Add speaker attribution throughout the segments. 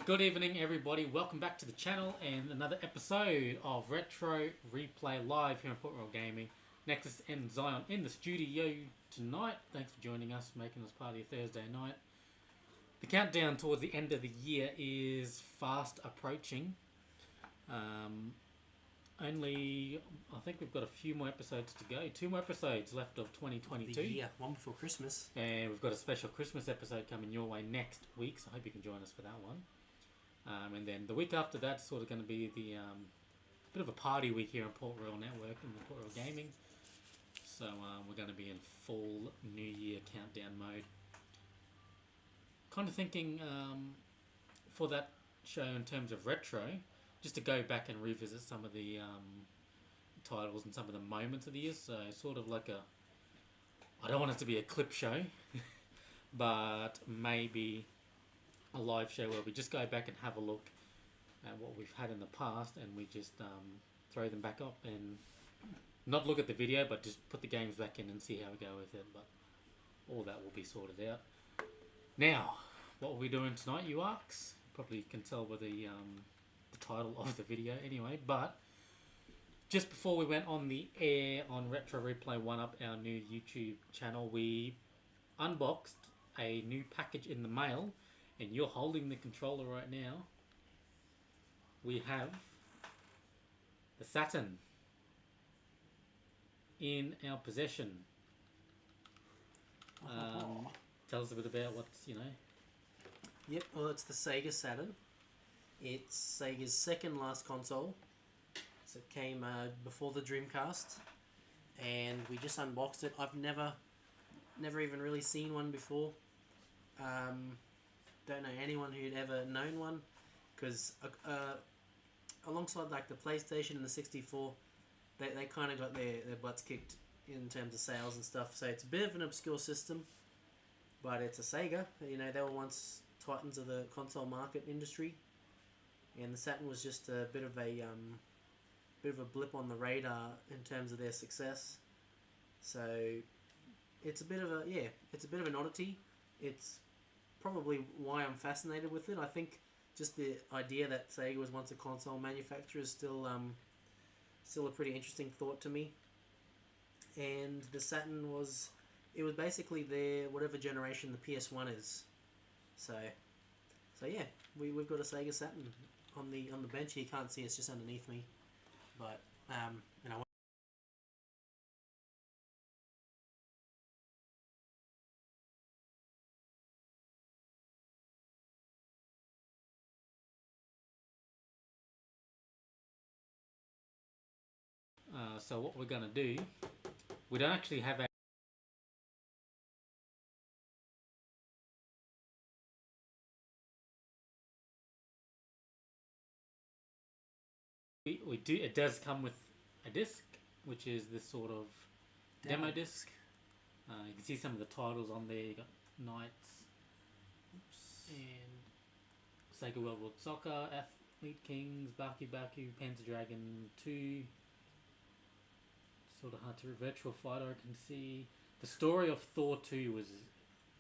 Speaker 1: Good evening, everybody. Welcome back to the channel and another episode of Retro Replay Live here on Port Royal Gaming. Nexus and Zion in the studio tonight. Thanks for joining us, making us part of your Thursday night. The countdown towards the end of the year is fast approaching. Only, I think we've got a few more episodes to go. 2 more episodes left of 2022.
Speaker 2: The year, one before Christmas.
Speaker 1: And we've got a special Christmas episode coming your way next week, so I hope you can join us for that one. And then the week after that's sort of going to be the bit of a party week here on Port Royal Network and the Port Royal Gaming. So we're going to be in full New Year countdown mode. Kind of thinking for that show in terms of retro, just to go back and revisit some of the titles and some of the moments of the year. So sort of like I don't want it to be a clip show, but maybe a live show where we just go back and have a look at what we've had in the past and we just throw them back up and not look at the video but just put the games back in and see how we go with it. But all that will be sorted out. Now, what are we doing tonight, you arcs? Probably can tell by the title of the video anyway. But just before we went on the air on Retro Replay 1UP, our new YouTube channel, we unboxed a new package in the mail. And you're holding the controller right now. We have the Saturn in our possession. Tell us a bit about what's,
Speaker 2: Yep, well, it's the Sega Saturn. It's Sega's second last console. So it came before the Dreamcast. And we just unboxed it. I've never even really seen one before. Don't know anyone who'd ever known one, because alongside like the PlayStation and the 64, they kind of got their butts kicked in terms of sales and stuff. So it's a bit of an obscure system, but it's a Sega. They were once titans of the console market industry, and the Saturn was just a bit of a blip on the radar in terms of their success. So it's a bit of an oddity. It's probably why I'm fascinated with it. I think just the idea that Sega was once a console manufacturer is still a pretty interesting thought to me. And the Saturn was basically their whatever generation the PS1 is. So yeah, we've got a Sega Saturn on the bench. You can't see it's just underneath me, but
Speaker 1: so what we're going to do, we don't actually have we do. It does come with a disc, which is this sort of demo disc. You can see some of the titles on there. You got Knights, and Sega World War Soccer, Athlete Kings, Baku, Panzer Dragon 2. Sort of hard to Virtual Fighter. I can see the story of Thor 2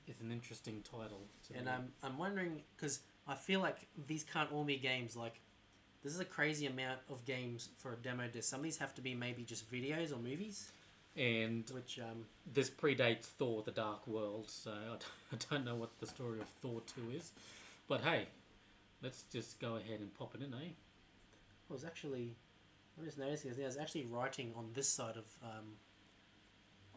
Speaker 1: is an interesting title.
Speaker 2: And I'm wondering, because I feel like these can't all be games. Like, this is a crazy amount of games for a demo disc. Some of these have to be maybe just videos or movies.
Speaker 1: And
Speaker 2: which
Speaker 1: this predates Thor: The Dark World, so I don't know what the story of Thor 2 is. But hey, let's just go ahead and pop it in, eh?
Speaker 2: Well, it's actually, I'm just noticing there's actually writing on this side of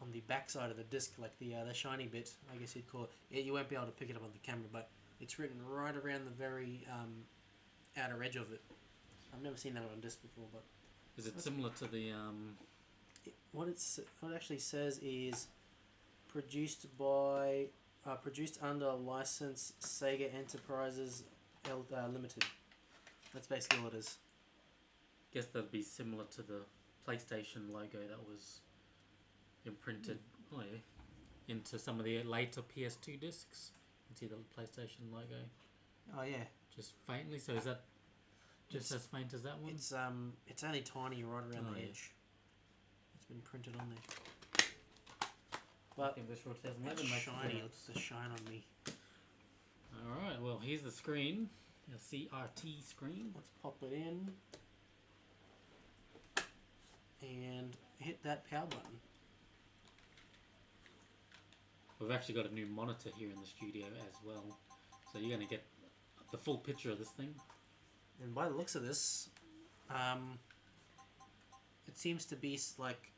Speaker 2: on the back side of the disc, like the shiny bit, I guess you'd call it. You won't be able to pick it up on the camera, but it's written right around the very outer edge of it. I've never seen that on disc before, but
Speaker 1: is it similar to the
Speaker 2: what it actually says is produced under license Sega Enterprises Limited. That's basically all it is.
Speaker 1: Guess that'd be similar to the PlayStation logo that was imprinted into some of the later PS2 discs. You can see the PlayStation logo.
Speaker 2: Oh yeah.
Speaker 1: Just faintly. So is that just as faint as that one?
Speaker 2: It's only tiny right around the edge. It's been printed on there. But it's shiny. Look at the shine on me.
Speaker 1: Alright, well here's the screen. A CRT screen.
Speaker 2: Let's pop it in and hit that power button.
Speaker 1: We've actually got a new monitor here in the studio as well, so you're going to get the full picture of this thing.
Speaker 2: And by the looks of this, it seems to be like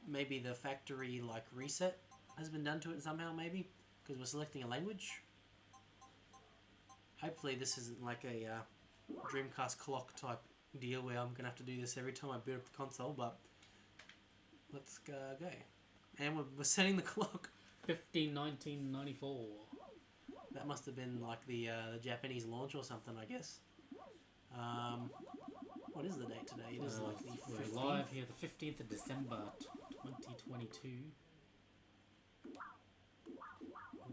Speaker 2: maybe the factory like reset has been done to it somehow, maybe because we're selecting a language. Hopefully this isn't like a Dreamcast clock type deal where I'm gonna have to do this every time I boot up the console, but let's go. And we're setting the clock.
Speaker 1: 1994.
Speaker 2: That must have been like the Japanese launch or something, I guess. What is the date today? It is like the 15th.
Speaker 1: We're live here, the 15th of December, 2022.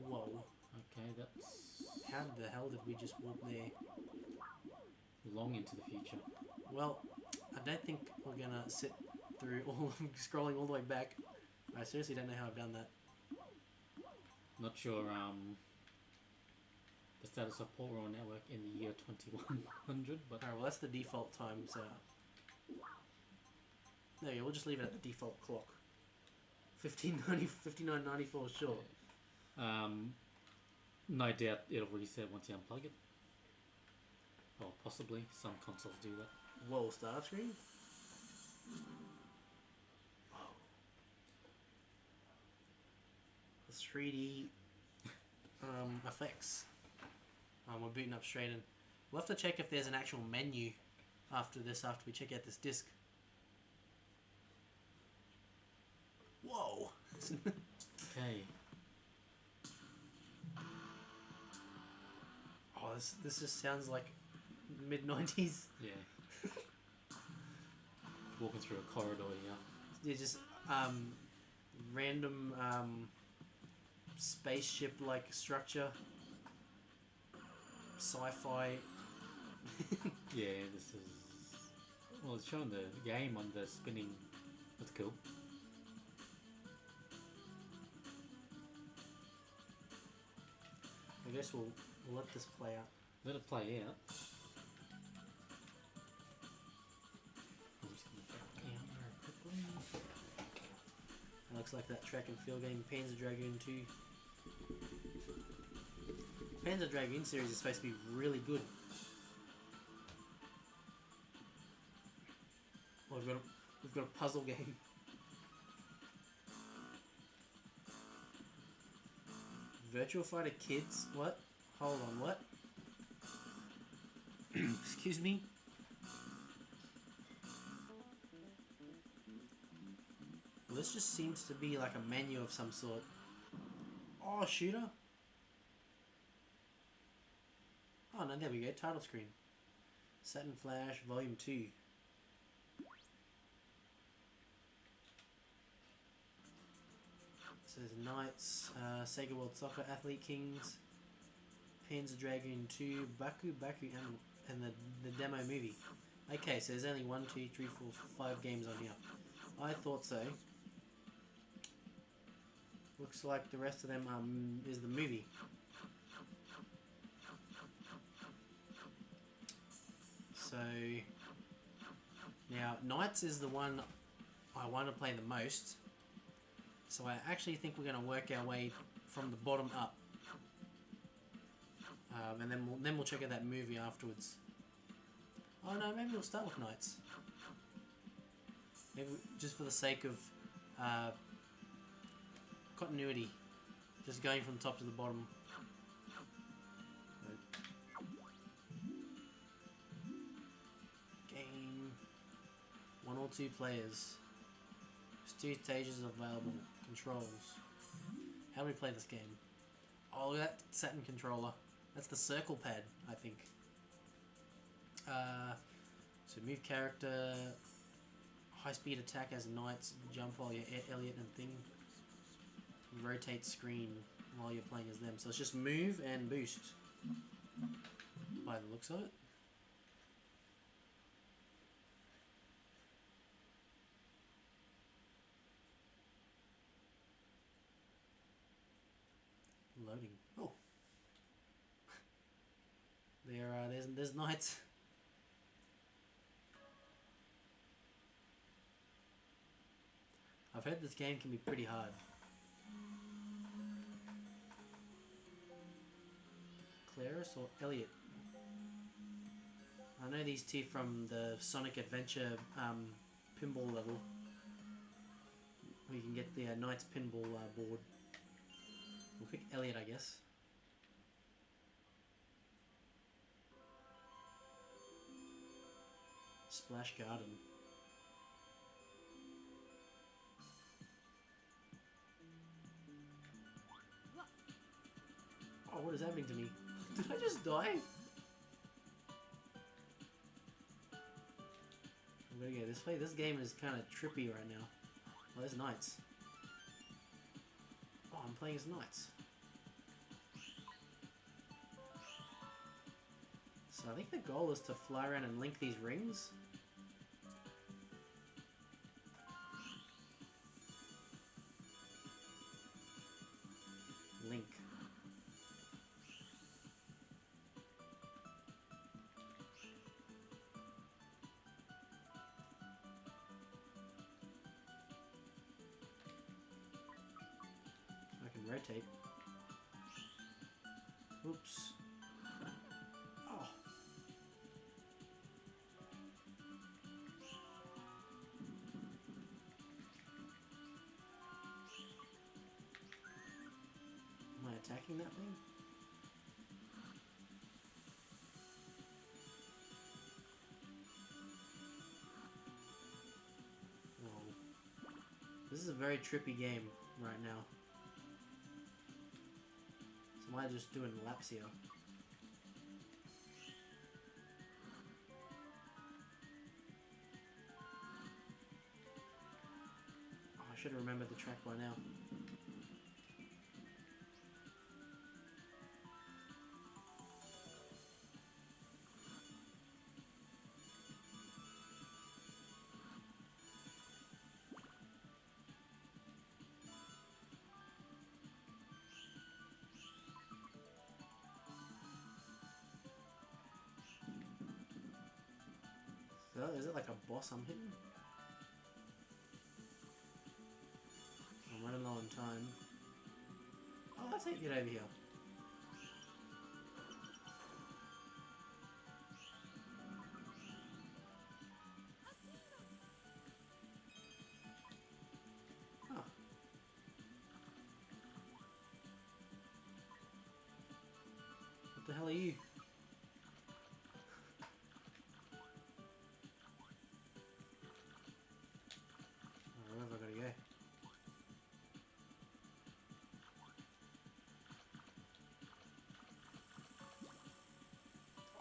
Speaker 2: Whoa.
Speaker 1: Okay, that's
Speaker 2: How the hell did we just walk there?
Speaker 1: long into the future.
Speaker 2: Well, I don't think we're gonna sit through all scrolling all the way back. I seriously don't know how I've done that.
Speaker 1: Not sure the status of Port Royal Network in the year 2100, but
Speaker 2: Alright, well that's the default time, so... No, yeah, we'll just leave it at the default clock. 59.94, sure.
Speaker 1: No doubt it'll reset once you unplug it. Or possibly, some consoles do that.
Speaker 2: Whoa, start screen? Whoa. The 3D effects. We're booting up straight in. We'll have to check if there's an actual menu after this, after we check out this disc. Whoa!
Speaker 1: Okay.
Speaker 2: Oh, this just sounds like mid-90s.
Speaker 1: Yeah. Walking through a corridor here.
Speaker 2: Yeah, just random spaceship-like structure. Sci-fi.
Speaker 1: Yeah, this is... Well, it's showing the game on the spinning... That's cool.
Speaker 2: I guess we'll let this play out.
Speaker 1: Let it play out. I'm just going to back out very quickly.
Speaker 2: It looks like that track and field game Panzer Dragoon 2. Panzer Dragoon series is supposed to be really good. Well, we've got a puzzle game. Virtual Fighter Kids? What? Hold on, what? Excuse me? Well, this just seems to be like a menu of some sort. Oh, shooter? Oh no, there we go, title screen. Saturn Flash Volume 2. So there's Knights, Sega World Soccer, Athlete Kings, Panzer Dragoon 2, Baku, and the demo movie. Okay, so there's only 1, 2, 3, 4, 5 games on here. I thought so. Looks like the rest of them is the movie. So now Knights is the one I want to play the most. So I actually think we're going to work our way from the bottom up, and then we'll check out that movie afterwards. Oh no, maybe we'll start with Knights. Maybe just for the sake of continuity, just going from the top to the bottom. Game 1 or 2 players. There's 2 stages available. Controls. How do we play this game? Oh, that Saturn controller. That's the circle pad, I think. So move character, high speed attack as Knights, jump while you're Elliot and Thing. Rotate screen while you're playing as them. So it's just move and boost by the looks of it. Loading. Oh. There's knights. I've heard this game can be pretty hard. Claris or Elliot? I know these two from the Sonic Adventure pinball level. We can get the Knights pinball board. We'll pick Elliot, I guess. Splash Garden. Oh, what is happening to me? Did I just die? I'm gonna go this way. This game is kind of trippy right now. Oh, there's knights. Oh, I'm playing as knights. So I think the goal is to fly around and link these rings. Link. I can rotate. Oops. Oh. Am I attacking that thing? Oh. This is a very trippy game right now. So am I just doing laps here? Oh, I should have remembered the track by now. So, is it like a boss I'm hitting? I'm running low on time. Oh, let's get over here. Oh. What the hell are you? Where have I got to go?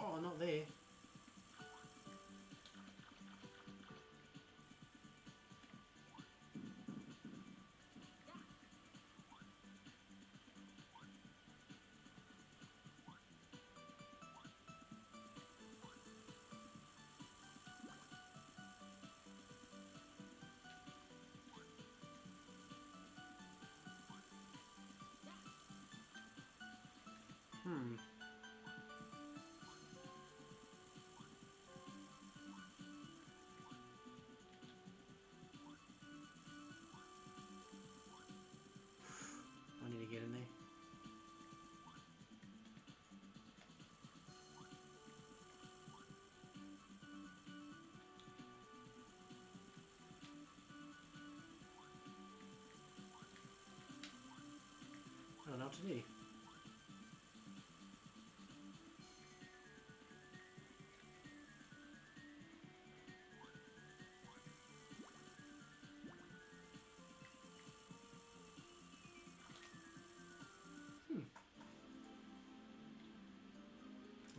Speaker 2: Oh, not there. Hmm. I need to get in there. I don't know what to do.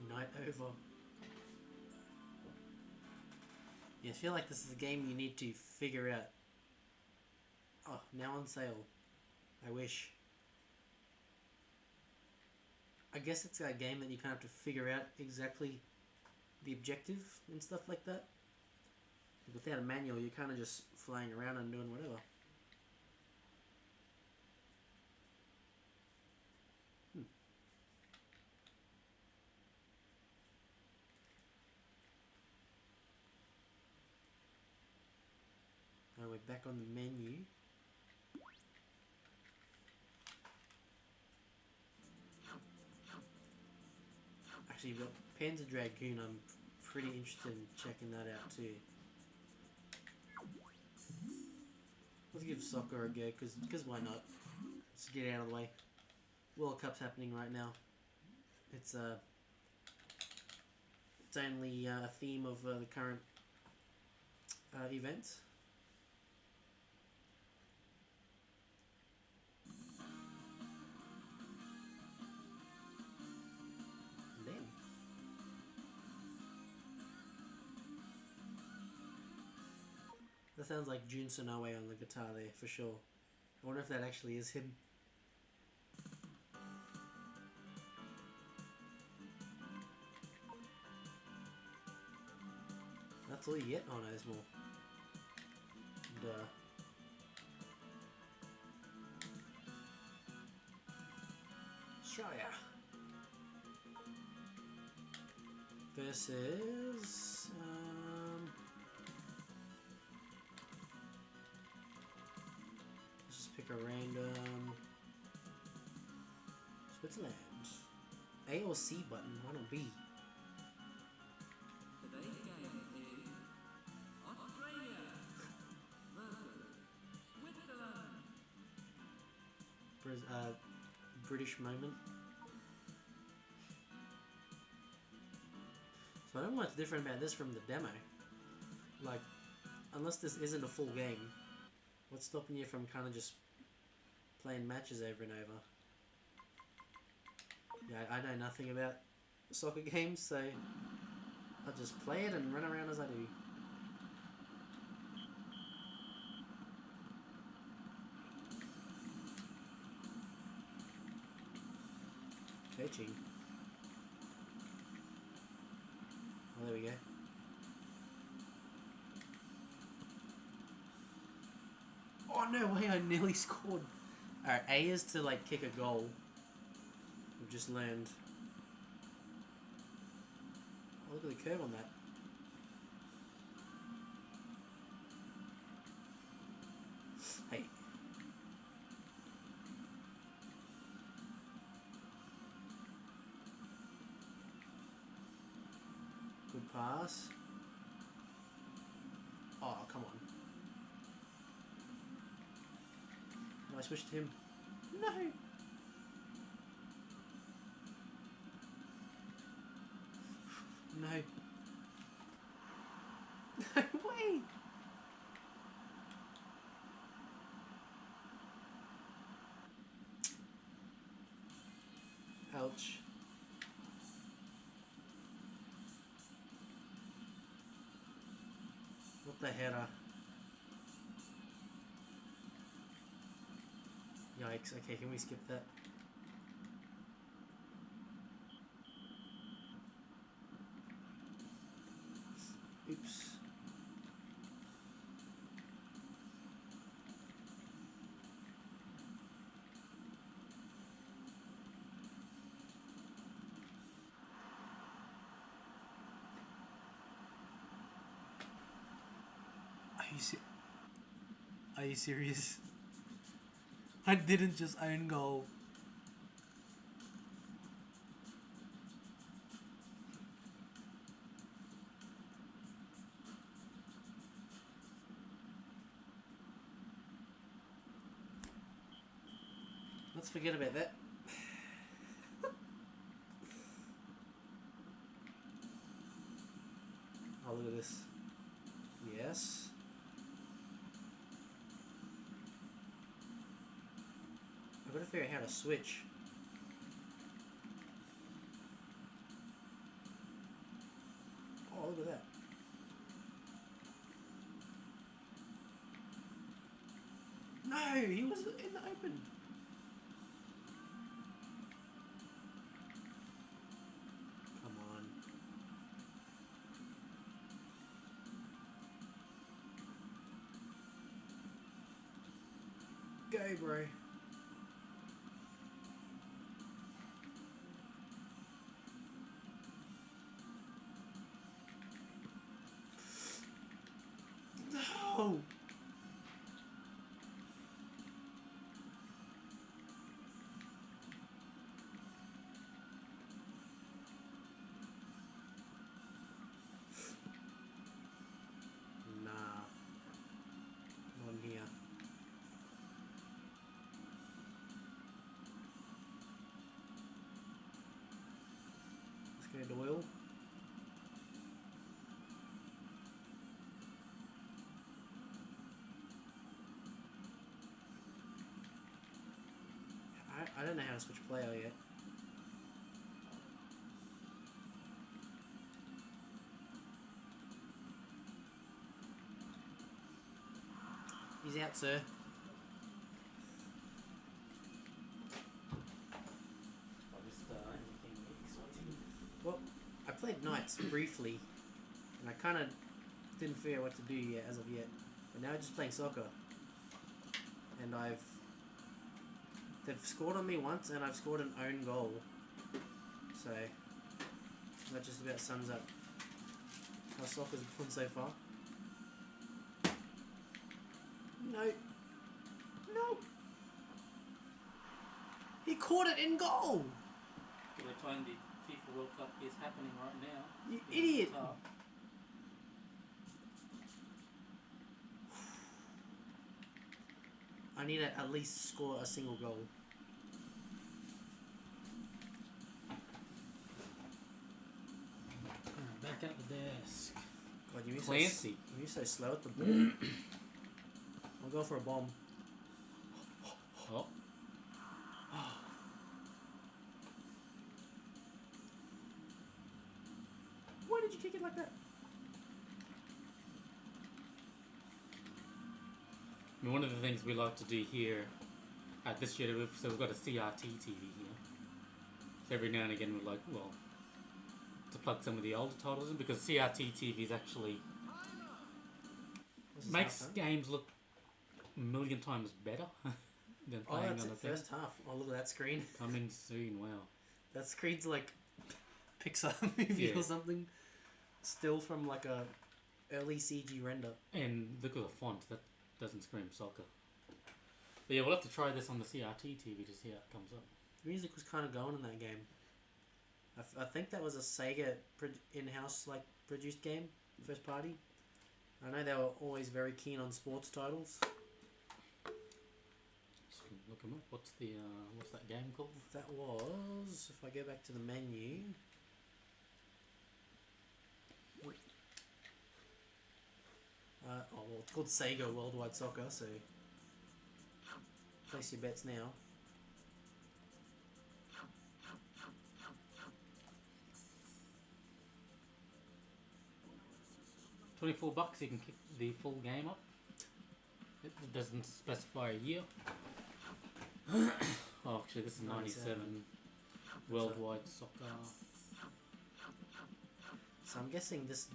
Speaker 2: Night over. Yeah, I feel like this is a game you need to figure out. Oh, now on sale. I wish. I guess it's a game that you kind of have to figure out exactly the objective and stuff like that. Without a manual, you're kind of just flying around and doing whatever. back on the menu. Actually, we've got Panzer Dragoon. I'm pretty interested in checking that out too. Let's give soccer a go, because why not? Let's get out of the way. World Cup's happening right now. It's only a theme of the current events. And then that sounds like Jun Sonoe on the guitar there for sure. I wonder if that actually is him. That's all you get on Osmore. Duh. Australia versus let's just pick a random Switzerland. A or C button, why not B? British moment. So I don't know what's different about this from the demo. Like, unless this isn't a full game, what's stopping you from kind of just playing matches over and over? Yeah, I know nothing about soccer games, so I'll just play it and run around as I do. Coaching. Oh, there we go. Oh, no way, I nearly scored. Alright, A is to, like, kick a goal. We've just learned. Oh, look at the curve on that. Hey. Good pass. Oh, come on. No, I switched to him. No! No. No way! Ouch. What the header? Yikes. Okay, can we skip that? Oops. Are you serious? I didn't just own goal. Let's forget about that. Oh, look at this. Yes. I've got to figure out how to switch. Oh, look at that. No, he was in the open. Come on. Go, bro. No. Red oil. I don't know how to switch player yet. He's out, sir. Well, I played Knights briefly, and I kind of didn't figure out what to do yet as of yet. But now I'm just playing soccer, and they've scored on me once, and I've scored an own goal. So that just about sums up how soccer's gone so far. No. No. He caught it in goal.
Speaker 1: By the time the FIFA World Cup is happening right now.
Speaker 2: You idiot. I need to at least score a single goal.
Speaker 1: Back at the desk.
Speaker 2: God, you're
Speaker 1: Clancy.
Speaker 2: You're so slow at the ball. I'll go for a bomb.
Speaker 1: Oh.
Speaker 2: Why did you kick it like that?
Speaker 1: I mean, one of the things we like to do here at this year, we've got a CRT TV here. So every now and again we like, well, to plug some of the older titles in, because CRT TVs actually makes games look a million times better than playing
Speaker 2: that's
Speaker 1: on
Speaker 2: the
Speaker 1: a thing.
Speaker 2: first half. Oh, look at that screen.
Speaker 1: Coming soon, wow.
Speaker 2: That screen's like Pixar movie or something. Still from like a early CG render.
Speaker 1: And look at the font, that doesn't scream soccer. But yeah, we'll have to try this on the CRT TV to see how it comes up.
Speaker 2: Music was kind of going in that game. I think that was a Sega in-house like produced game, first party. I know they were always very keen on sports titles.
Speaker 1: Just look them up. What's that game called?
Speaker 2: That was, if I go back to the menu. Well, it's called Sega Worldwide Soccer, so place your bets now.
Speaker 1: $24, you can kick the full game up. It doesn't specify a year. Oh, actually, this is 97 Worldwide Soccer.
Speaker 2: So I'm guessing this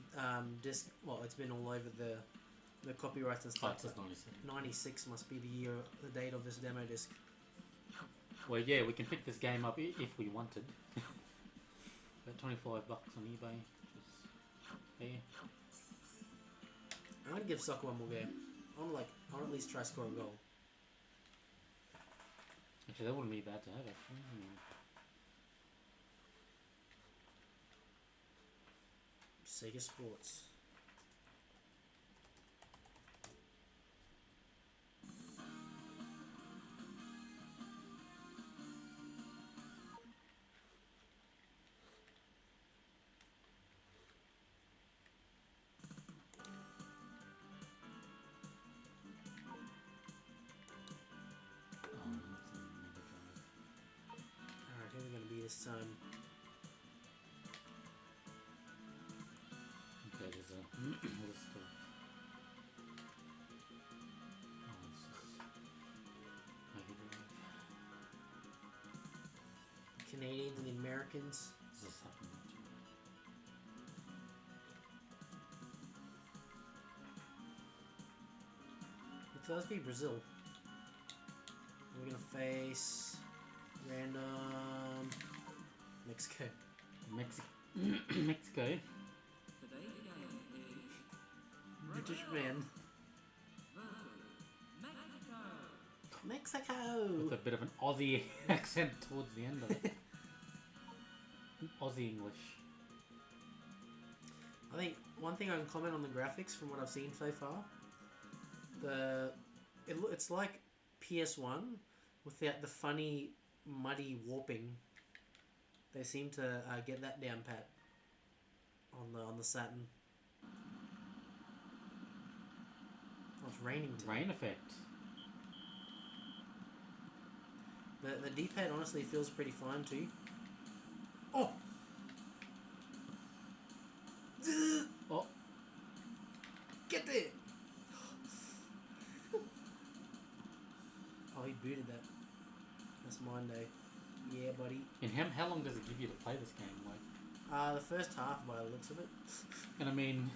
Speaker 2: disc, well, it's been all over the copyrights and stuff.
Speaker 1: Oh, it says 97.
Speaker 2: 96 must be the date of this demo disc.
Speaker 1: Well, yeah, we can pick this game up if we wanted. About $25 on eBay, which is fair.
Speaker 2: I'm gonna give soccer one more go. I want at least try score a goal.
Speaker 1: Actually, that wouldn't be bad to have, actually.
Speaker 2: Sega Sports. Alright, who are we gonna be this time?
Speaker 1: Okay, there's a list of... Oh, this is... Mega Drive.
Speaker 2: Canadians and the Americans.
Speaker 1: This is Saturn.
Speaker 2: So let's be Brazil. We're gonna face random Mexico.
Speaker 1: Mexico.
Speaker 2: British man. Mexico.
Speaker 1: With a bit of an Aussie accent towards the end of it. Aussie English.
Speaker 2: I think one thing I can comment on the graphics from what I've seen so far. It's like PS1 without the funny muddy warping. They seem to get that down pat. on the Saturn. Oh, it's raining today.
Speaker 1: Rain effect.
Speaker 2: The D-pad honestly feels pretty fine too. Oh!
Speaker 1: Oh,
Speaker 2: Get there! Oh, he booted that. That's mine though. Yeah, buddy.
Speaker 1: and how long does it give you to play this game? Like,
Speaker 2: The first half by the looks of it.
Speaker 1: and I mean,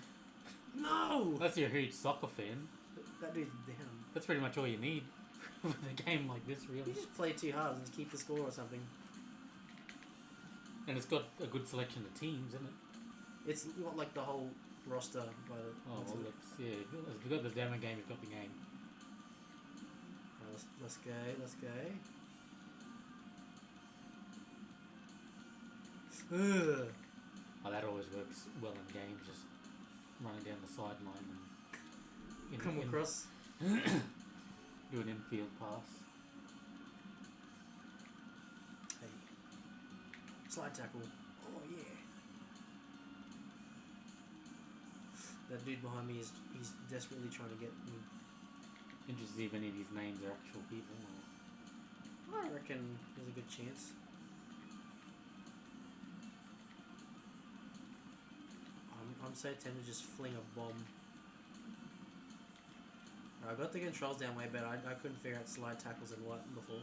Speaker 2: No!
Speaker 1: unless you're a huge soccer fan,
Speaker 2: That dude's down.
Speaker 1: that's pretty much all you need with a game like this,
Speaker 2: You
Speaker 1: really.
Speaker 2: just play 2 halves and just keep the score or something.
Speaker 1: And it's got a good selection of teams, isn't it?
Speaker 2: It's got like the whole roster by the
Speaker 1: Oh,
Speaker 2: looks
Speaker 1: well,
Speaker 2: of it.
Speaker 1: it's, yeah. If you've got the demo game, you've got the game.
Speaker 2: Right, let's go. Let's go. Ugh.
Speaker 1: Oh, that always works well in games, just running down the sideline and
Speaker 2: Come across.
Speaker 1: do an infield pass.
Speaker 2: Hey. Slide tackle. Oh yeah. That dude behind me he's desperately trying to get me.
Speaker 1: Interested if any of these names are actual people. Or...
Speaker 2: I reckon there's a good chance. I'm so tempted to just fling a bomb. I got the controls down way better. I couldn't figure out slide tackles and what before.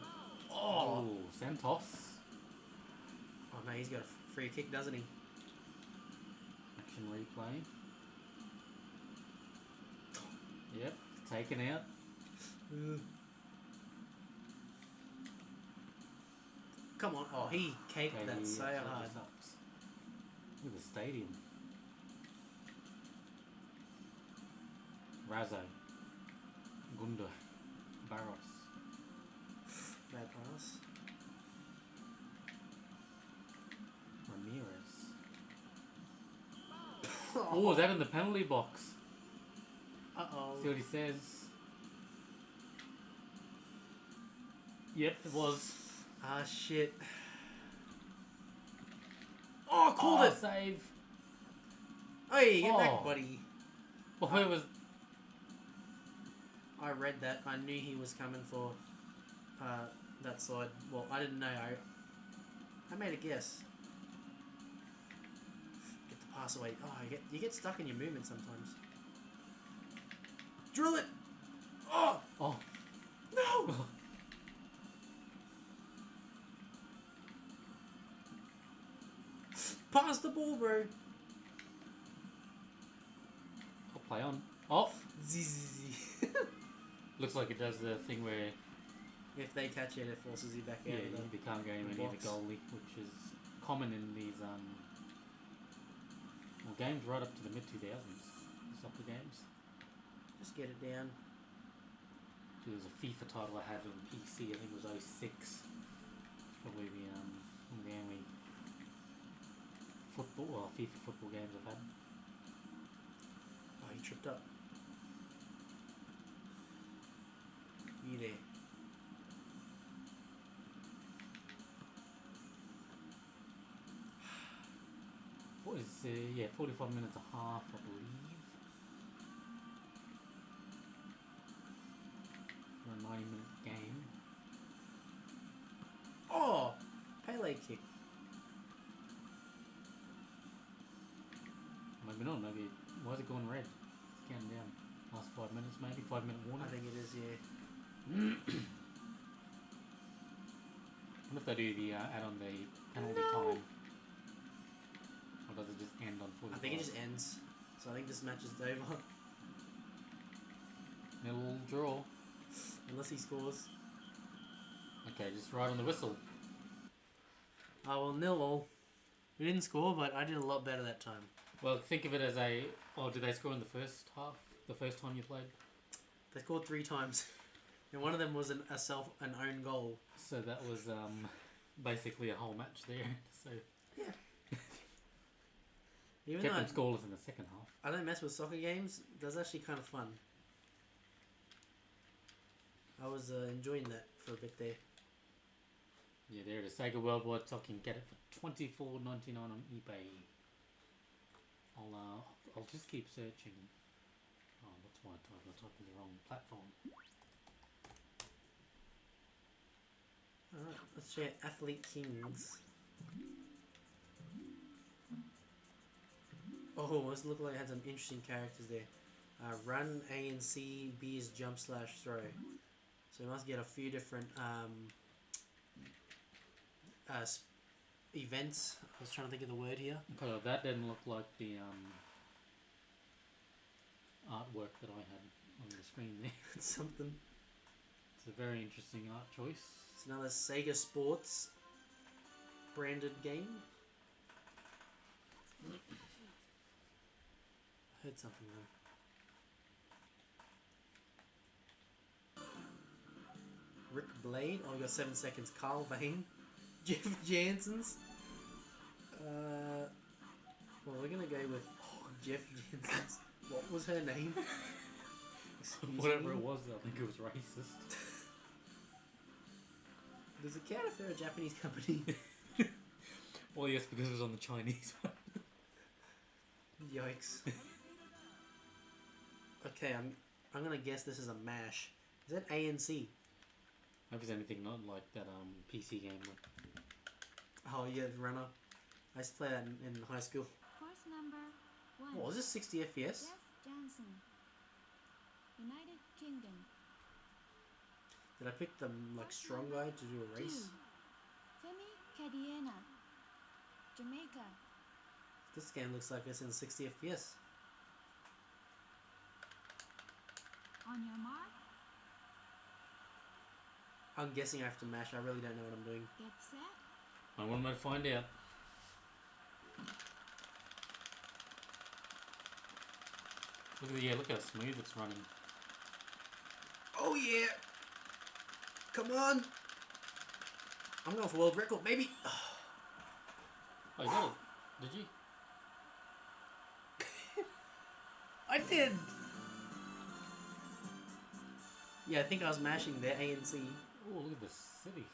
Speaker 1: Oh, Santos.
Speaker 2: Oh no, he's got a free kick, doesn't he?
Speaker 1: Action replay. Yep, taken out.
Speaker 2: Come on. Oh, he caked
Speaker 1: Okay,
Speaker 2: that so
Speaker 1: yeah,
Speaker 2: hard.
Speaker 1: sucks. Look at the stadium. Razzo. Gundo. Barros.
Speaker 2: Bad pass.
Speaker 1: Ramirez. Oh, is that in the penalty box?
Speaker 2: Uh-oh.
Speaker 1: See what he says? Yep, it was.
Speaker 2: Ah, shit. Oh, called it!
Speaker 1: Save.
Speaker 2: Hey, get
Speaker 1: Oh.
Speaker 2: back, buddy.
Speaker 1: Well, where was...
Speaker 2: I read that. I knew he was coming for that side. Well, I didn't know. I made a guess. Get the pass away. Oh, you get stuck in your movement sometimes. Drill it! Oh!
Speaker 1: Oh.
Speaker 2: No! Pass the ball, bro.
Speaker 1: I'll play on. Oh!
Speaker 2: Zzz.
Speaker 1: Looks like it does the thing where
Speaker 2: If they catch it, it forces you back out
Speaker 1: yeah,
Speaker 2: of
Speaker 1: you can't go anywhere near the
Speaker 2: box.
Speaker 1: goalie, which is common in these games right up to the mid-2000s, soccer games.
Speaker 2: Just get it down.
Speaker 1: There was a FIFA title I had on PC, I think it was 06. It's probably the one of the only FIFA football games I've had.
Speaker 2: Oh, he tripped up. You there.
Speaker 1: What is 45 minutes a half, I believe. For a 90-minute game.
Speaker 2: Oh! Pele kick.
Speaker 1: Maybe not, maybe... Why is it going red? It's counting down. Last 5 minutes maybe? 5-minute warning?
Speaker 2: I think it is, yeah.
Speaker 1: What if they do the add on the penalty time? Or does it just end on 45?
Speaker 2: I think it just ends. So I think this match is over.
Speaker 1: Nil draw.
Speaker 2: Unless he scores.
Speaker 1: Okay, just right on the whistle.
Speaker 2: Oh, well, 0-0. We didn't score, but I did a lot better that time.
Speaker 1: Well, think of it as a... Oh, did they score in the first half? The first time you played?
Speaker 2: They scored 3 times. And one of them was an own goal.
Speaker 1: So that was basically a whole match there. So
Speaker 2: Yeah. Even
Speaker 1: kept
Speaker 2: though
Speaker 1: them scoreless in the second half.
Speaker 2: I don't mess with soccer games, that's actually kind of fun. I was enjoying that for a bit there.
Speaker 1: Yeah, there it is. Sega Worldwide Soccer. You can get it for $24.99 on eBay. I'll just keep searching. Oh, that's why I typed in the wrong platform.
Speaker 2: Alright, let's check Athlete Kings. Oh, this looked like it had some interesting characters there. Run, A and C, B is jump / throw. So you must get a few different events. I was trying to think of the word here.
Speaker 1: Okay, that didn't look like the artwork that I had on the screen there.
Speaker 2: It's something.
Speaker 1: It's a very interesting art choice.
Speaker 2: It's another Sega Sports branded game. I heard something though. Rick Blade. Oh, we got 7 seconds. Carl Vane. Jeff Jansen's. Well, we're gonna go with Jeff Jansen's. What was her name?
Speaker 1: Whatever it was, I think it was racist.
Speaker 2: Does it count if they're a Japanese company?
Speaker 1: Well, yes, because it was on the Chinese one.
Speaker 2: Yikes. Okay, I'm gonna guess this is a MASH. Is that A and C?
Speaker 1: Hope it's anything not like that PC game.
Speaker 2: Oh yeah, Runner. I used to play that in high school.
Speaker 3: Course number 1.
Speaker 2: What was this, 60 FPS?
Speaker 3: Jeff Johnson. United Kingdom.
Speaker 2: Did I pick the like strong guy to do a race?
Speaker 3: 2. Femi Cadiena. Jamaica.
Speaker 2: This game looks like it's in 60 FPS.
Speaker 3: On your mark,
Speaker 2: I'm guessing I have to mash. I really don't know what I'm doing.
Speaker 3: get set.
Speaker 1: I want to find out. Look how smooth it's running.
Speaker 2: Oh yeah! Come on! I'm going for world record, baby!
Speaker 1: Oh, you got it. Did you?
Speaker 2: I did! Yeah, I think I was mashing there, A and C.
Speaker 1: Oh, look at the city.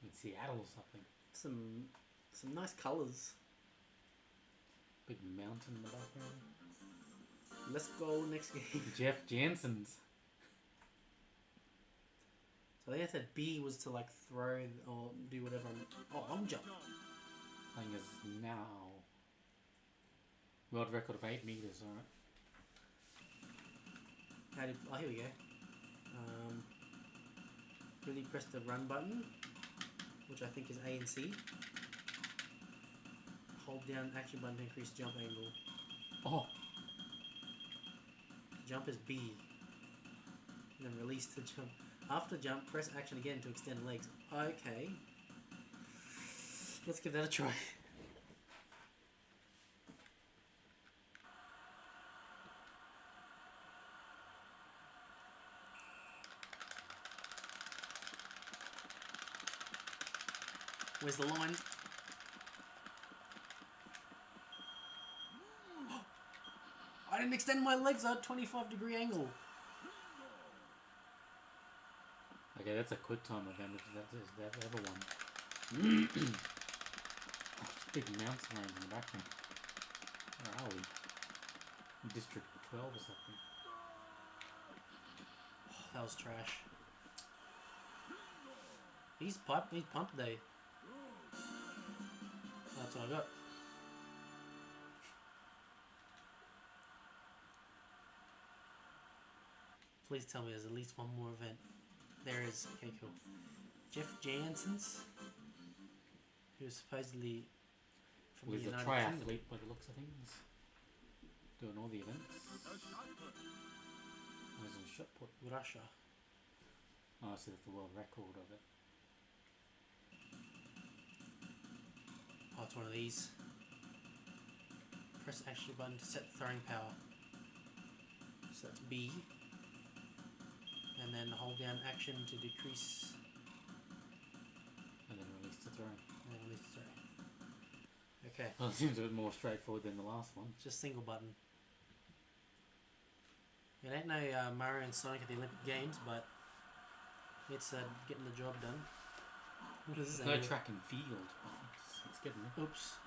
Speaker 1: In Seattle or something.
Speaker 2: Some nice colours.
Speaker 1: Big mountain in the background.
Speaker 2: Let's go next game.
Speaker 1: Jeff Jansen's.
Speaker 2: So I think I said B was to like throw or do whatever. Long jump.
Speaker 1: Playing as now. World record of 8 meters, alright.
Speaker 2: Here we go. Really press the run button, which I think is A and C. Hold down action button to increase jump angle.
Speaker 1: Oh!
Speaker 2: Jump is B. And then release to jump. After jump, press action again to extend legs. Okay. Let's give that a try. Where's the line? I didn't extend my legs at 25-degree angle.
Speaker 1: Okay, that's a quick time event if that ever one. Big mountain range in the background. Where are we? District 12 or something.
Speaker 2: Oh, that was trash. He's pumped though. That's what I got. Please tell me there's at least one more event. There is. Okay, cool. Jeff Jansen's, who's supposedly from
Speaker 1: He's
Speaker 2: the
Speaker 1: a
Speaker 2: United
Speaker 1: triathlete
Speaker 2: Kingdom.
Speaker 1: by the looks of things. Doing all the events. He's in shot put.
Speaker 2: Russia.
Speaker 1: Oh, so that's the world record of it.
Speaker 2: Oh, it's one of these. Press action button to set throwing power. So that's B. And then hold down action to decrease.
Speaker 1: And then release to throw.
Speaker 2: And then release to throw. Okay.
Speaker 1: Well, it seems a bit more straightforward than the last one.
Speaker 2: Just single button. It ain't no Mario and Sonic at the Olympic Games, but it's getting the job done. What is this?
Speaker 1: No track and field. It's getting there.
Speaker 2: Oops.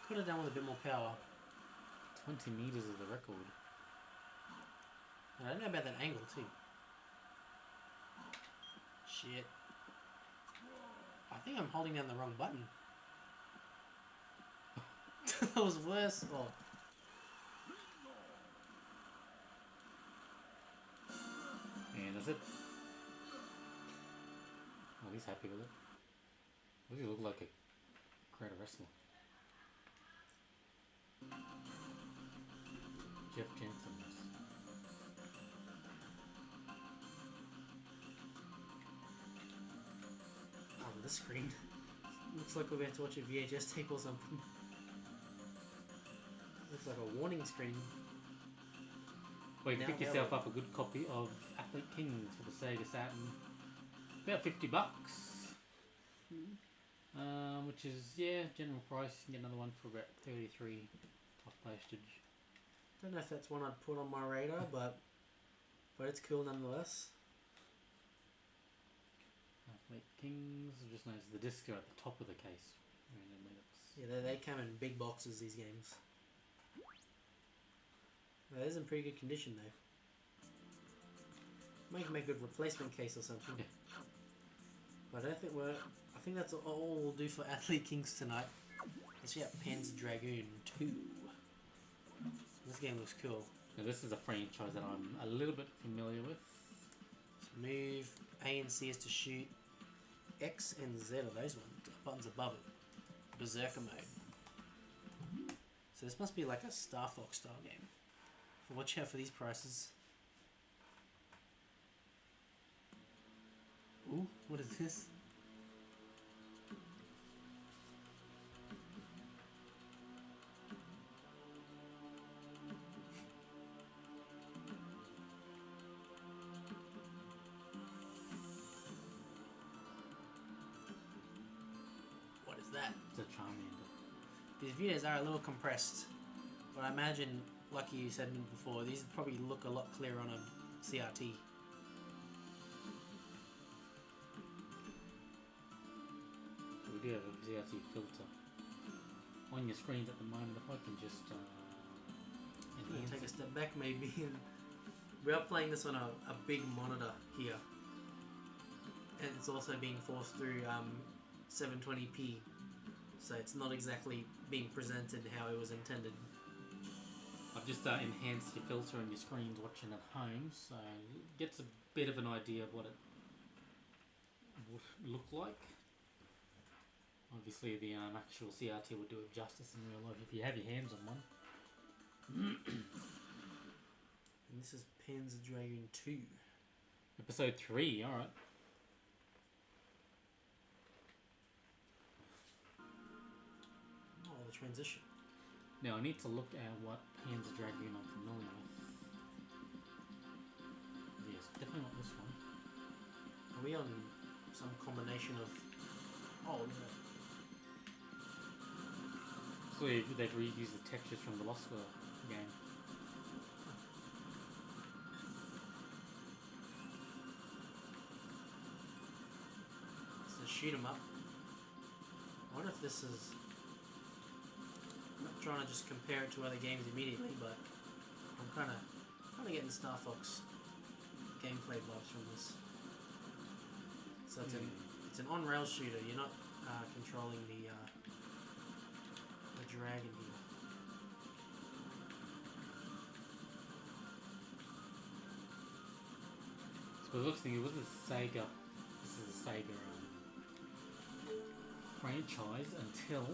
Speaker 2: Could have done with a bit more power.
Speaker 1: 20 meters is the record.
Speaker 2: I don't know about that angle too. Shit. I think I'm holding down the wrong button. That was worse. Oh.
Speaker 1: And that's it. Oh, he's happy with it. Does he look like a great wrestler? Jeff Jensen. Yes.
Speaker 2: On the screen. Looks like we're about to watch a VHS tape or something. Looks like a warning screen.
Speaker 1: Well, you
Speaker 2: Now
Speaker 1: can pick yourself up a good copy of Athlete Kings for the Sega Saturn. About $50. Which is, yeah, general price. You can get another one for about 33 off postage.
Speaker 2: Don't know if that's one I'd put on my radar, but it's cool nonetheless.
Speaker 1: Athlete Kings, just notice the discs are at the top of the case.
Speaker 2: Yeah, they come in big boxes, these games. That is in pretty good condition though. Might make a good replacement case or something.
Speaker 1: Yeah.
Speaker 2: But I think that's all we'll do for Athlete Kings tonight. Let's check out Panzer Dragoon 2. This game looks cool.
Speaker 1: Now this is a franchise that I'm a little bit familiar with.
Speaker 2: So move, A and C is to shoot, X and Z are those ones, buttons above it. Berserker mode. So this must be like a Star Fox style game. Watch out for these prices. Ooh, what is this? What is that?
Speaker 1: It's a Charmander.
Speaker 2: These videos are a little compressed, but I imagine, like you said before, these probably look a lot clearer on a CRT.
Speaker 1: We do have a CRT filter on your screens at the moment. If I can just enhance
Speaker 2: Take a
Speaker 1: it.
Speaker 2: step back maybe. We are playing this on a big monitor here, and it's also being forced through 720p, so it's not exactly being presented how it was intended.
Speaker 1: I've just enhanced your filter on your screens watching at home, so it gets a bit of an idea of what it would look like. Obviously the actual CRT would do it justice in real life if you have your hands on one.
Speaker 2: And this is Panzer Dragoon 2.
Speaker 1: Episode 3, alright.
Speaker 2: Oh, the transition.
Speaker 1: Now I need to look at what Panzer Dragoon I'm familiar with. Yes, definitely not this one.
Speaker 2: Are we on some combination of... Oh, no.
Speaker 1: So they've reused the textures from the Lost World game.
Speaker 2: It's a shoot 'em up. I wonder if this is... I'm not trying to just compare it to other games immediately, but I'm kind of getting Star Fox gameplay vibes from this. So it's an on-rail shooter. You're not controlling the dragon here.
Speaker 1: So it looks like it was a Sega. This is a Sega franchise until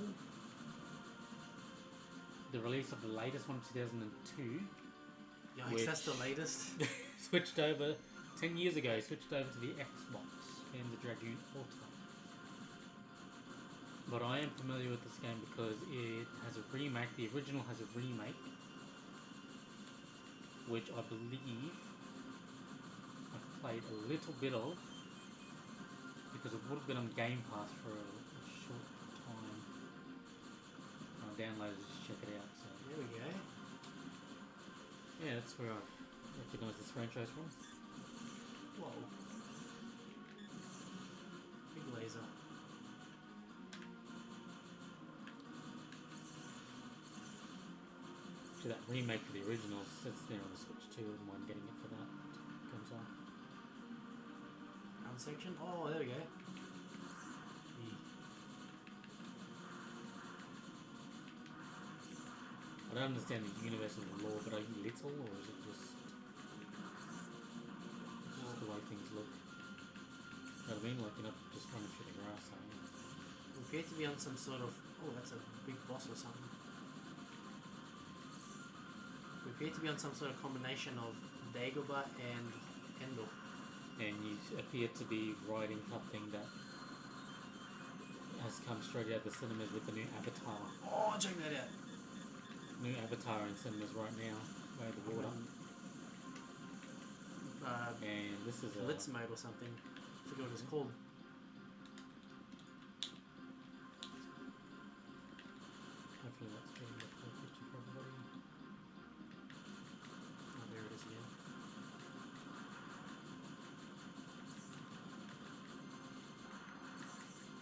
Speaker 1: the release of the latest one, 2002.
Speaker 2: Yikes, that's the latest.
Speaker 1: Switched over 10 years ago. Switched over to the Xbox and the Dragoon Auto. But I am familiar with this game because it has a remake. The original has a remake, which I believe I've played a little bit of because it would have been on Game Pass for a short time. I downloaded it to check it out. So
Speaker 2: There we go.
Speaker 1: yeah, that's where I recognise this franchise from.
Speaker 2: Whoa. Big laser.
Speaker 1: that remake of the originals. It's there on the Switch too. I wouldn't mind getting it for that console.
Speaker 2: Round section. Oh, there we go.
Speaker 1: I don't understand the universal law, but are you little or is it just the way things look? You know what I mean? Like you're not just running through the grass, are you?
Speaker 2: We appear to be on some sort of... Oh, that's a big boss or something. We appear to be on some sort of combination of Dagobah and Endor.
Speaker 1: And you appear to be riding something that has come straight out of the cinemas with the new Avatar.
Speaker 2: Oh, check that out.
Speaker 1: New Avatar in cinemas right now, Way of the Water. And this is a...
Speaker 2: Blitz mode or something. I forget what it's called.
Speaker 1: Hopefully that's getting the full picture for everybody.
Speaker 2: Oh, there it is again.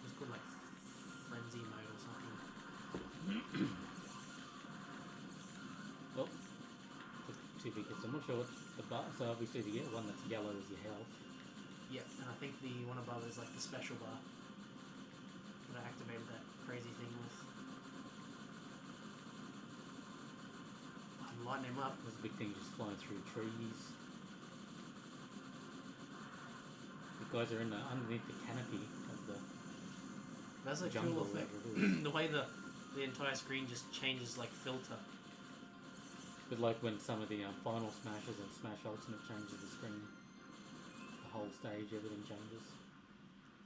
Speaker 2: It's called like Frenzy mode or something.
Speaker 1: Well, two because I'm not sure what the bar. So obviously you get one that's yellow is your health.
Speaker 2: Yep, and I think the one above is like the special bar that I activated that crazy thing with. I'm lighting him up.
Speaker 1: There's a big thing just flying through trees. The guys are in underneath the canopy of the
Speaker 2: That's a
Speaker 1: jungle.
Speaker 2: cool effect. The way the entire screen just changes like filter.
Speaker 1: But like when some of the final smashes and Smash Ultimate changes the screen, the whole stage, everything changes.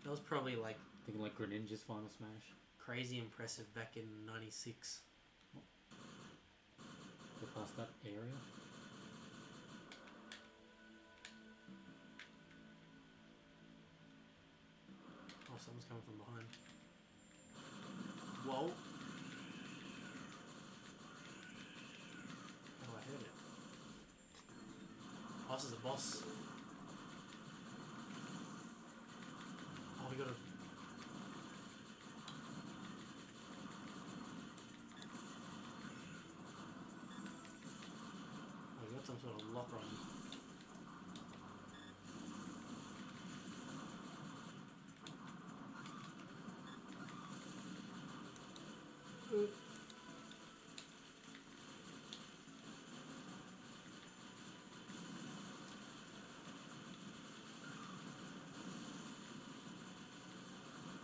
Speaker 2: That was probably like
Speaker 1: Thinking like Greninja's final smash.
Speaker 2: crazy impressive back in '96.
Speaker 1: Go past that area.
Speaker 2: Oh, someone's coming from behind. Whoa. How do I hit it? Oh, this is a boss. Oh, we gotta... Oh, we got some sort of lock on. I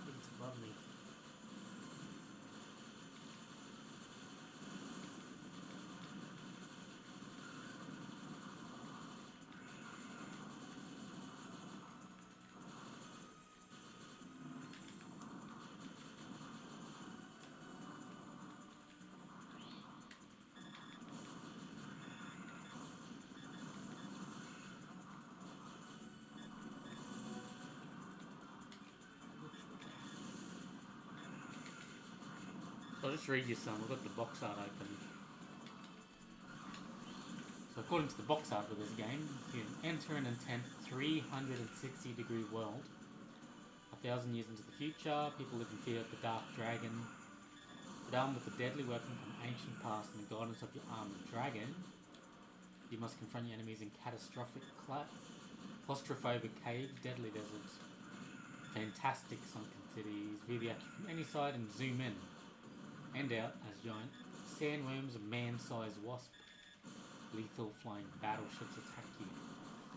Speaker 2: think it's above me.
Speaker 1: So I'll just read you some. We've got the box art open. So according to the box art for this game, you enter an intense 360-degree world. 1,000 years into the future, people live in fear of the Dark Dragon. But armed with a deadly weapon from ancient past and the guidance of your armored dragon, you must confront your enemies in catastrophic claustrophobic caves, deadly deserts, fantastic sunken cities, really at you from any side and zoom in and out as giant sandworms and man-sized wasp. Lethal flying battleships attack you,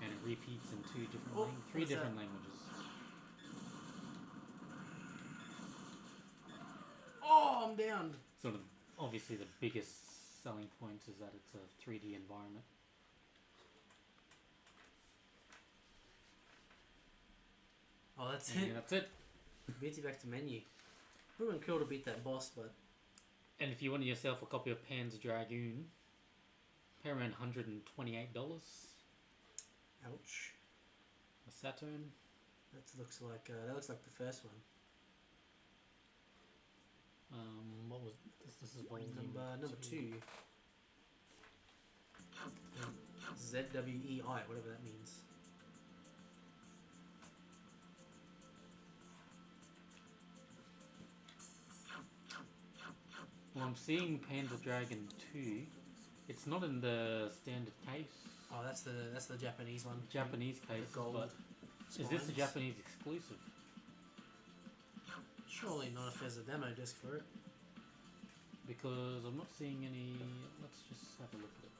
Speaker 1: and it repeats in three different languages.
Speaker 2: Oh, I'm down.
Speaker 1: Sort of, obviously, the biggest selling point is that it's a 3D environment.
Speaker 2: Oh, that's
Speaker 1: And
Speaker 2: it.
Speaker 1: that's it.
Speaker 2: Beats you back to menu. Would have been cool to beat that boss, but
Speaker 1: And if you want yourself a copy of Pan's Dragoon, pay around $128.
Speaker 2: ouch.
Speaker 1: A Saturn.
Speaker 2: That looks like the first one.
Speaker 1: What was this? This is volume
Speaker 2: Number two. ZWEI, whatever that means.
Speaker 1: Well, I'm seeing Panzer Dragon 2. It's not in the standard case.
Speaker 2: Oh, that's the Japanese one.
Speaker 1: Japanese case,
Speaker 2: gold
Speaker 1: but is this a
Speaker 2: spines.
Speaker 1: Japanese exclusive?
Speaker 2: Surely not if there's a demo disc for it.
Speaker 1: Because I'm not seeing any. Let's just have a look at it.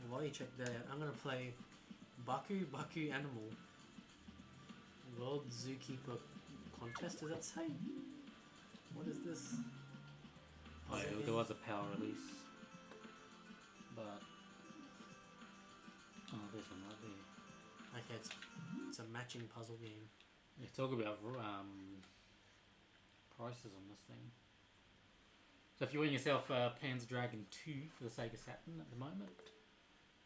Speaker 2: While you check that out, I'm gonna play Baku Baku Animal World Zookeeper Contest. Does that say? What is this?
Speaker 1: Oh, yeah, there was a power release, but oh, there's one right there.
Speaker 2: Okay, it's a matching puzzle game.
Speaker 1: Yeah, talk about prices on this thing. So if you win yourself Panzer Dragoon 2 for the Sega Saturn at the moment,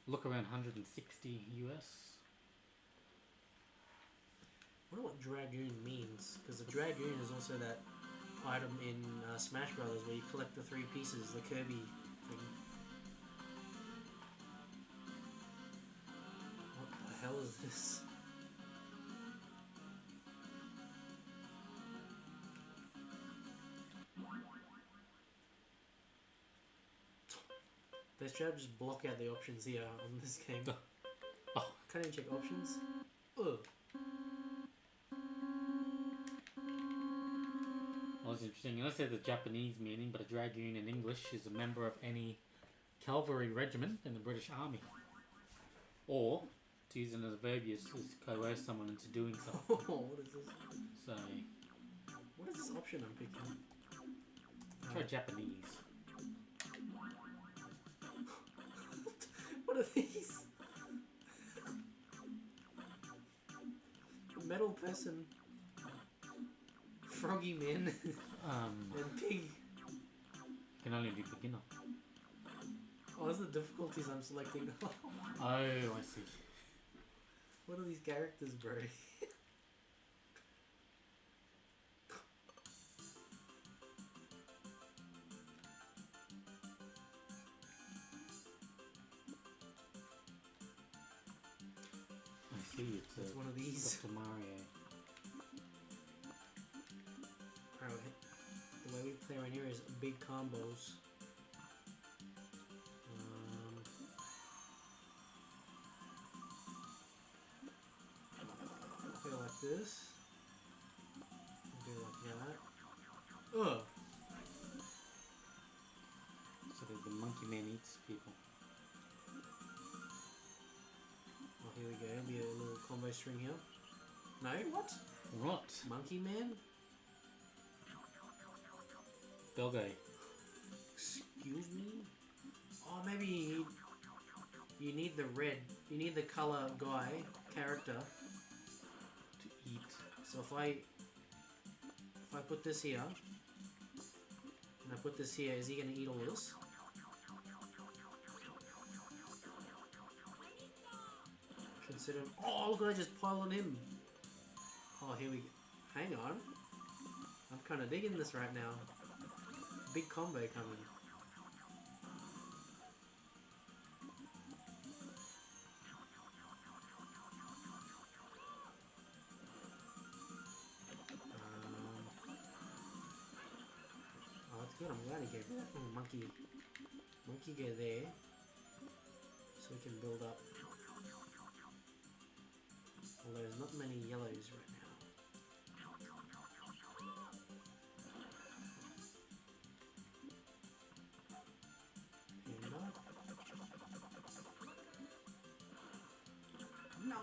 Speaker 1: look around 160 US.
Speaker 2: I wonder what Dragoon means, because the Dragoon is also that item in Smash Brothers where you collect the 3 pieces, the Kirby thing. What the hell is this? They should just block out the options here on this game.
Speaker 1: Oh.
Speaker 2: Can't even check options. Ugh.
Speaker 1: Well, it's interesting. You know, it says the Japanese meaning, but a dragoon in English is a member of any cavalry regiment in the British Army. Or, to use it as a verb use, is coerce someone into doing something.
Speaker 2: What is this?
Speaker 1: So,
Speaker 2: What is this option I'm picking?
Speaker 1: try Japanese.
Speaker 2: What are these? Metal person. Froggy man. And pig.
Speaker 1: Can only do beginner.
Speaker 2: Oh, those are the difficulties I'm selecting.
Speaker 1: Oh, I see.
Speaker 2: What are these characters, bro?
Speaker 1: I see,
Speaker 2: It's one of these.
Speaker 1: Dr. Mario.
Speaker 2: Alright, the way we play around here is big combos. Go like this. Go like that. Ugh!
Speaker 1: So the monkey man eats people.
Speaker 2: Oh, here we go. Be a little combo string here. No, what?
Speaker 1: What?
Speaker 2: Monkey man?
Speaker 1: Doggo.
Speaker 2: Excuse me? Oh, maybe you need the red. You need the color guy character.
Speaker 1: To eat.
Speaker 2: So if I put this here and I put this here, is he gonna eat all this? Consider. Oh, look at I just pile on him. Oh, here we go. Hang on. I'm kind of digging this right now. Big combo coming. Oh, that's good. I'm glad he gave that. Oh, monkey go there, so we can build up. Although there's not many yellows right now. Panda. No!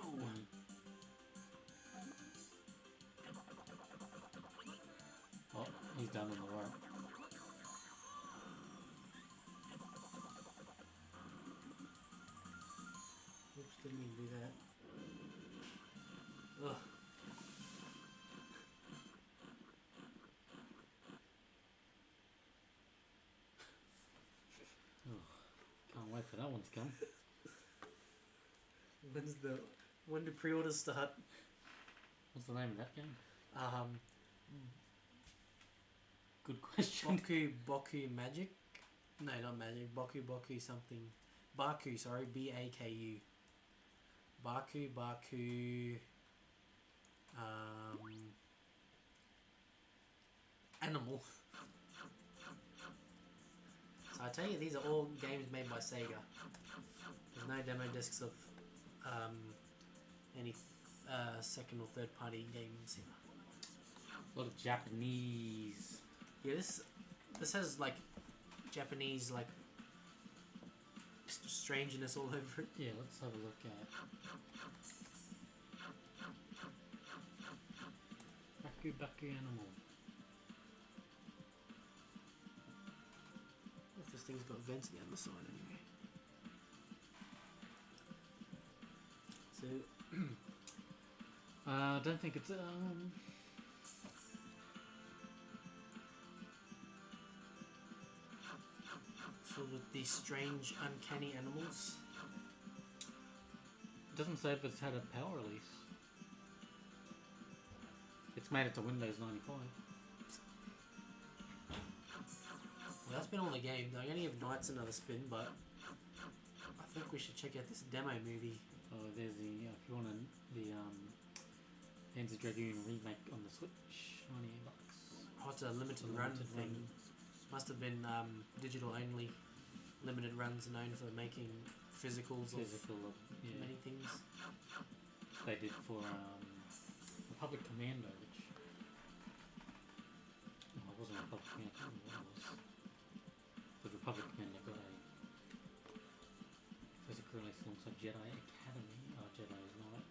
Speaker 1: Oh, he's done on the right.
Speaker 2: Oops, didn't mean to do that. Ugh.
Speaker 1: Can't wait for that one to come.
Speaker 2: When do pre-orders start?
Speaker 1: What's the name of that game? Good question.
Speaker 2: Boku Magic? No, not Magic. Boku something. Baku, sorry. Baku. Baku. Animal. So I tell you, these are all games made by Sega. There's no demo discs of any second or third party games here.
Speaker 1: A lot of Japanese.
Speaker 2: Yeah, this has like Japanese like strangeness all over it.
Speaker 1: Yeah, let's have a look at Baku Baku Animal.
Speaker 2: If this thing's got vents down the side anyway. So
Speaker 1: I don't think it's
Speaker 2: filled with these strange, uncanny animals.
Speaker 1: it doesn't say if it's had a power release. It's made it to Windows 95.
Speaker 2: Well, that's been all the game. I only have Knights another spin, but I think we should check out this demo movie.
Speaker 1: Oh, there's the if you want the Panzer Dragoon remake on the Switch, $98.
Speaker 2: Oh, it's a limited run
Speaker 1: Limited
Speaker 2: thing.
Speaker 1: run.
Speaker 2: Must have been digital only, limited runs known for making physicals
Speaker 1: Physical,
Speaker 2: of
Speaker 1: yeah.
Speaker 2: many things.
Speaker 1: They did for Republic Commando, which well, it wasn't Republic Commando, I can't remember what it was. The Republic Commando got a physical release alongside Jedi Academy. Oh, Jedi is not.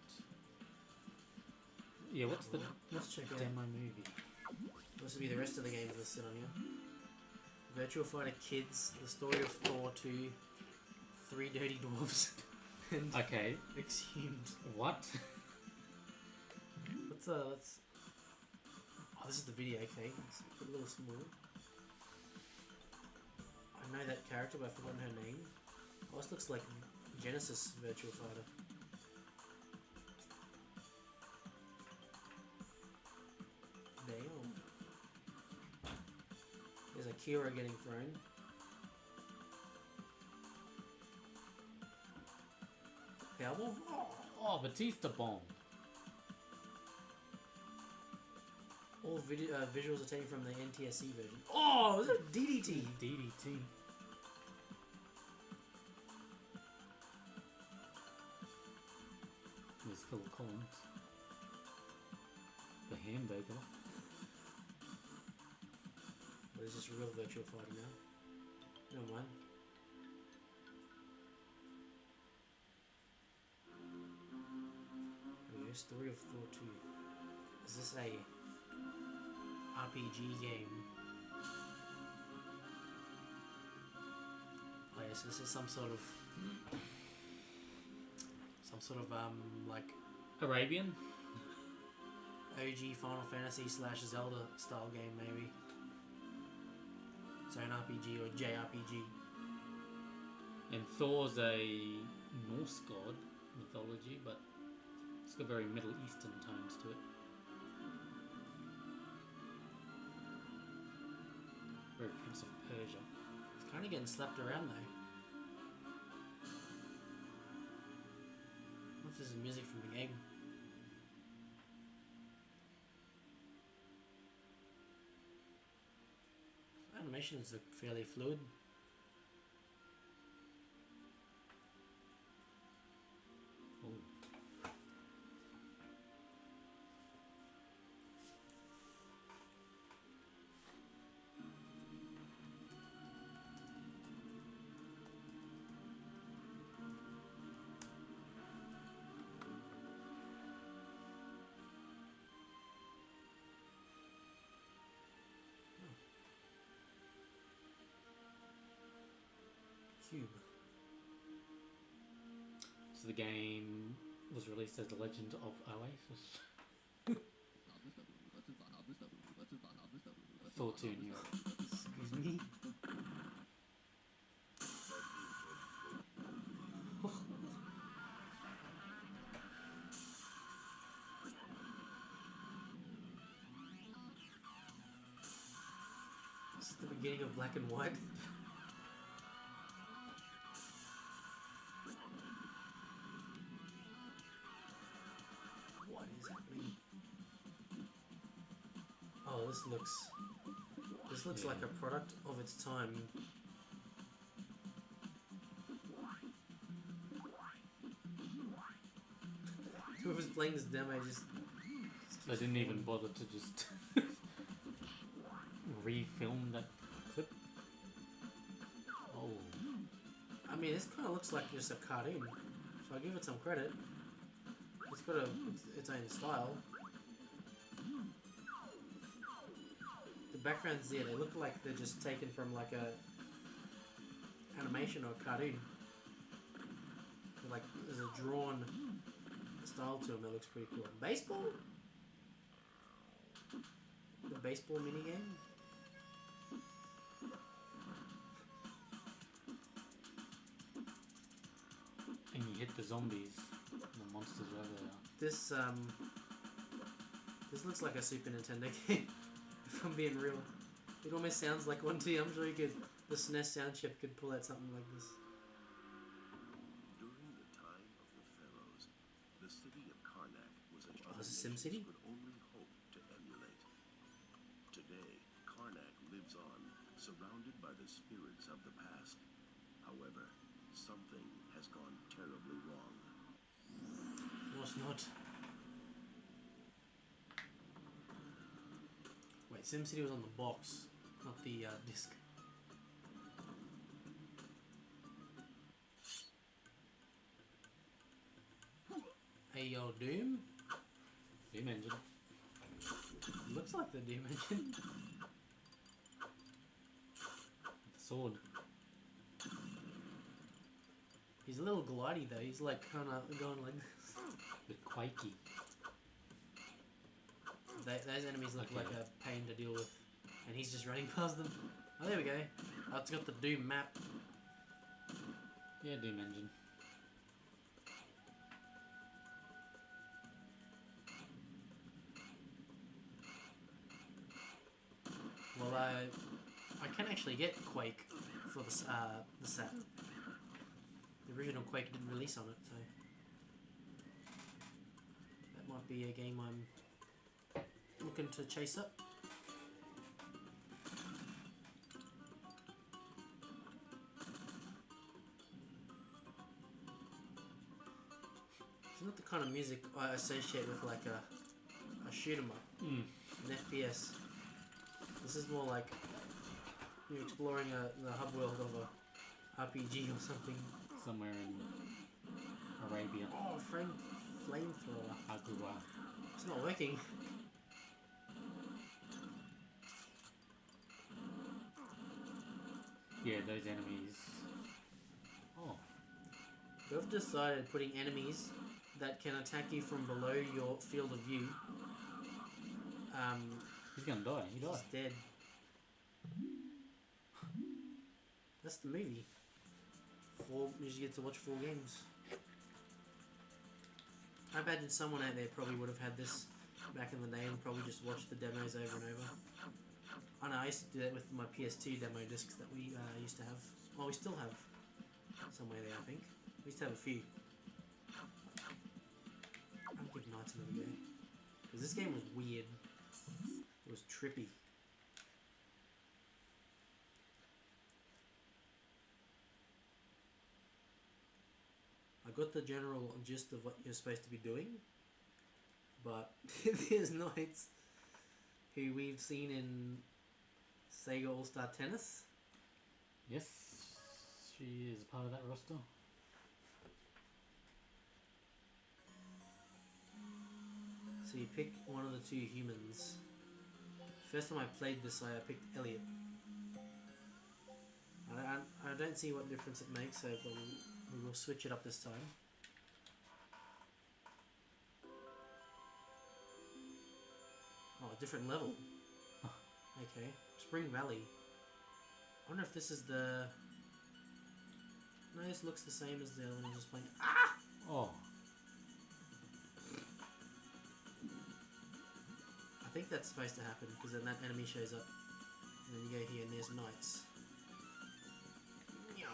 Speaker 1: Yeah, what's the
Speaker 2: Let's check out.
Speaker 1: demo movie?
Speaker 2: This will be the rest of the games listed on here. Virtual Fighter Kids, the story of Thor 2, Three Dirty Dwarves, and
Speaker 1: Okay,
Speaker 2: Exhumed.
Speaker 1: what?
Speaker 2: Let's oh, this is the video, okay. It's a little small. I know that character, but I've forgotten her name. Oh, this looks like Genesis Virtual Fighter. Damn. There's a Kira getting thrown. Powerball?
Speaker 1: Oh, Batista Bomb.
Speaker 2: All visuals are taken from the NTSC version. Oh, is it DDT?
Speaker 1: DDT. There's Phil Collins. The hamburger.
Speaker 2: Or is this a real Virtual Fighter now? Never mind. There we go, Story of Thor 2. Is this a RPG game? Oh yes, this is some sort of like
Speaker 1: Arabian?
Speaker 2: OG Final Fantasy / Zelda style game maybe. So an RPG or JRPG.
Speaker 1: And Thor's a Norse god mythology, but it's got very Middle Eastern tones to it. Very Prince of Persia.
Speaker 2: It's kind of getting slapped around though. What if this is music from the game? Animations look fairly fluid.
Speaker 1: Oh.
Speaker 2: Cube.
Speaker 1: So the game was released as The Legend of Oasis. Thor 2 in Europe.
Speaker 2: Excuse me. This is the beginning of Black and White. What is happening? Oh, this looks like a product of its time. playing this demo just
Speaker 1: They didn't even bother to just refilm that clip. Oh,
Speaker 2: I mean, this kind of looks like just a cartoon, so I'll give it some credit. It's got its own style. The backgrounds there, they look like they're just taken from like a animation or a cartoon. Like there's a drawn style to them that looks pretty cool. Baseball? The baseball minigame?
Speaker 1: and you hit the zombies, the monsters, wherever they are.
Speaker 2: This looks like a Super Nintendo game. If I'm being real, it almost sounds like one too. I'm sure the SNES sound chip could pull out something like this.
Speaker 4: During the time of the pharaohs, the city of Karnak was a
Speaker 2: Oh, this is SimCity?
Speaker 4: could only hope to emulate. Today, Karnak lives on, surrounded by the spirits of the past. However, something has gone terribly wrong.
Speaker 2: No, it's not. Wait, SimCity was on the box, not the disc. Hey yo, Doom?
Speaker 1: Doom Engine.
Speaker 2: Looks like the Doom engine.
Speaker 1: The sword.
Speaker 2: He's a little glidey though, he's like kinda going like this.
Speaker 1: Bit quakey.
Speaker 2: Those enemies look
Speaker 1: Okay.
Speaker 2: like a pain to deal with. And he's just running past them. Oh, there we go. Oh, it's got the Doom map.
Speaker 1: Yeah, Doom Engine.
Speaker 2: Well, I can actually get Quake for the Saturn. The original Quake didn't release on it, so that might be a game I'm looking to chase up. It's not the kind of music I associate with like a shoot 'em up,
Speaker 1: Mm.
Speaker 2: an FPS. This is more like you're exploring the hub world of a RPG or something.
Speaker 1: Somewhere in Arabia.
Speaker 2: Oh, flamethrower.
Speaker 1: Agua.
Speaker 2: It's not working.
Speaker 1: Yeah, those enemies. Oh,
Speaker 2: We've decided putting enemies that can attack you from below your field of view.
Speaker 1: he's gonna die. He
Speaker 2: He's
Speaker 1: died.
Speaker 2: dead. That's the movie. You usually get to watch 4 games. I imagine someone out there probably would have had this back in the day and probably just watched the demos over and over. I know I used to do that with my PS2 demo discs that we used to have. Well, we still have somewhere there, I think. We used to have a few. I'll give Knights another go. Because this game was weird. It was trippy. I got the general gist of what you're supposed to be doing, but there's Knights, who we've seen in Sega All-Star Tennis.
Speaker 1: Yes, she is part of that roster.
Speaker 2: So you pick one of the 2 humans. First time I played this, I picked Elliot. I don't see what difference it makes, so but we will switch it up this time. Oh, a different level. Okay, Spring Valley. I wonder if this is the... No, this looks the same as the other one I was just playing. Ah!
Speaker 1: Oh,
Speaker 2: I think that's supposed to happen, because then that enemy shows up. And then you go here and there's Knights. Meow.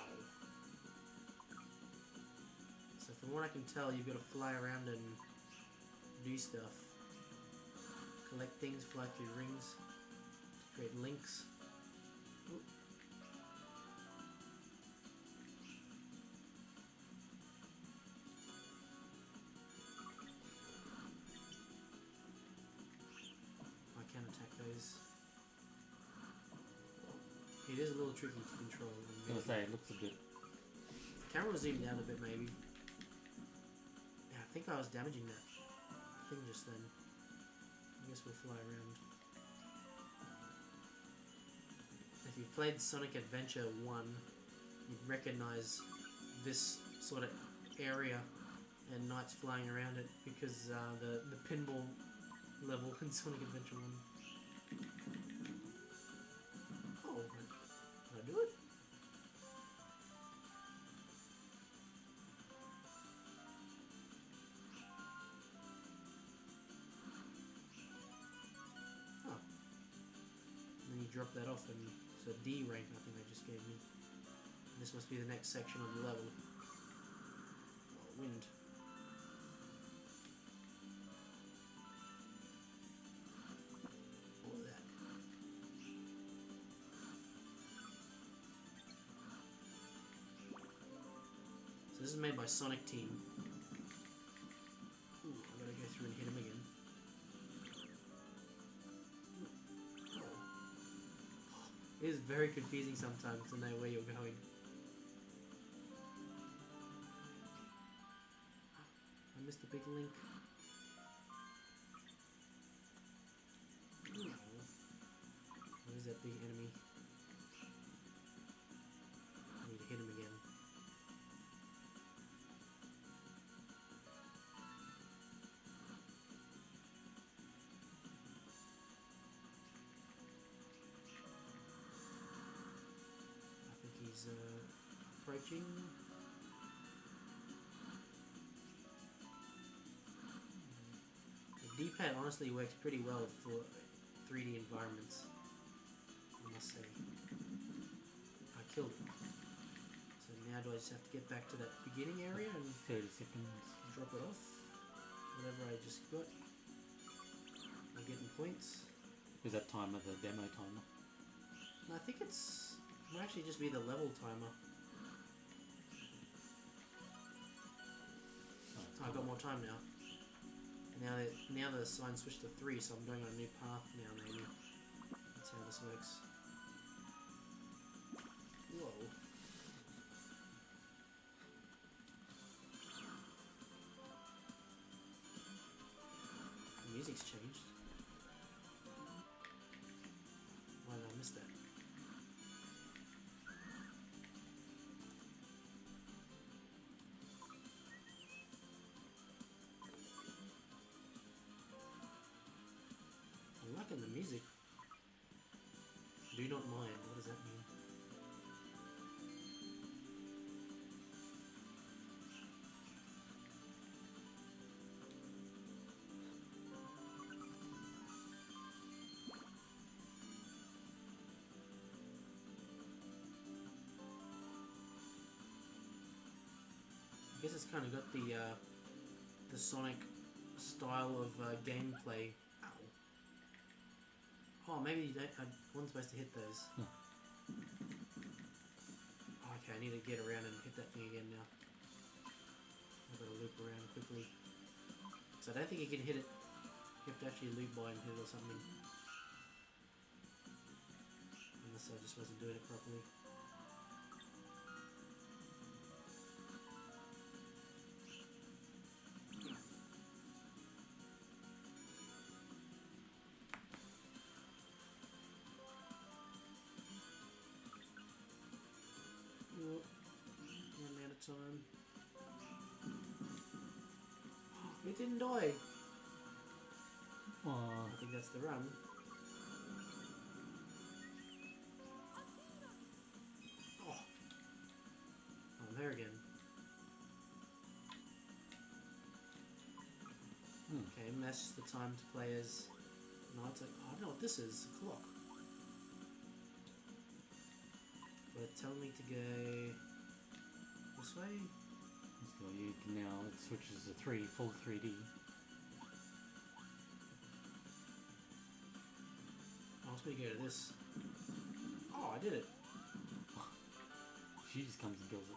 Speaker 2: So from what I can tell, you've got to fly around and do stuff. Collect things, fly through rings, create links. Ooh. It is a little tricky to control.
Speaker 1: I was gonna say it looks a bit.
Speaker 2: Camera zoomed out a bit, maybe. Yeah, I think I was damaging that thing just then. I guess we'll fly around. If you've played Sonic Adventure 1, you'd recognize this sort of area and knights flying around it because the pinball level in Sonic Adventure 1. Oh, did I do it? Oh. And then you drop that off and it's a D rank I think they just gave me. This must be the next section of the level. Oh, wind. What was that? So this is made by Sonic Team. Ooh, I gotta go through and hit him again. It is very confusing sometimes to know where you're going. I missed a big link. What is that big enemy? I need to hit him again. I think he's approaching. The D-pad honestly works pretty well for 3D environments, I must say. I killed it. So now do I just have to get back to that beginning area and
Speaker 1: 30 seconds.
Speaker 2: drop it off? Whatever I just got. I'm getting points.
Speaker 1: Is that timer the demo timer?
Speaker 2: No, I think it might actually just be the level timer.
Speaker 1: Oh,
Speaker 2: I've got more time now. Now the sign switched to 3, so I'm going on a new path now, maybe. That's how this works. Whoa. The music's changed. Why did I miss that? I'm liking the music. Do not mind. What does that mean? I guess it's kind of got the Sonic style of gameplay. Ow. Oh, maybe you don't. I wasn't supposed to hit those.
Speaker 1: Hmm.
Speaker 2: Oh, okay, I need to get around and hit that thing again now. I've got to loop around quickly. So I don't think you can hit it. You have to actually loop by and hit it or something. Unless I just wasn't doing it properly. Run out of time. It didn't die.
Speaker 1: Oh,
Speaker 2: I think that's the run. Oh, I'm there again. Okay, and that's just the time to play as. No, it's like I don't know what this is. A clock. But it's telling me to go this way.
Speaker 1: so you can now it switches to full 3D.
Speaker 2: I was going to go to this. Oh, I did it.
Speaker 1: She just comes and kills it.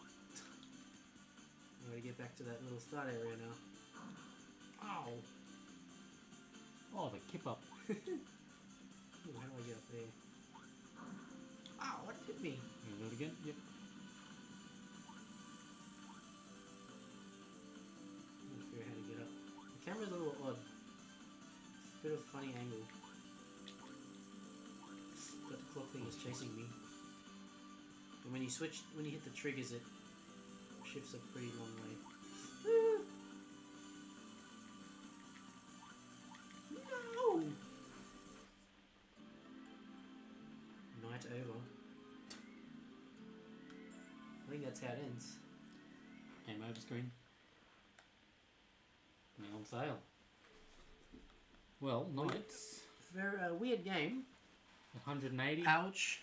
Speaker 2: I'm going to get back to that little start area now. Ow!
Speaker 1: Oh, the kip up.
Speaker 2: Ooh, how do I get up there? Ow, what did me.
Speaker 1: You gonna do it again? Yep.
Speaker 2: I'm not sure how to get up. The camera's a little odd. Bit of funny angle. But the clock thing is chasing me. And when you hit the triggers, it shifts a pretty long way. No! Night over. I think that's how it ends.
Speaker 1: Game over screen. Now on sale. Well, Knights.
Speaker 2: Very weird game.
Speaker 1: 180
Speaker 2: Ouch.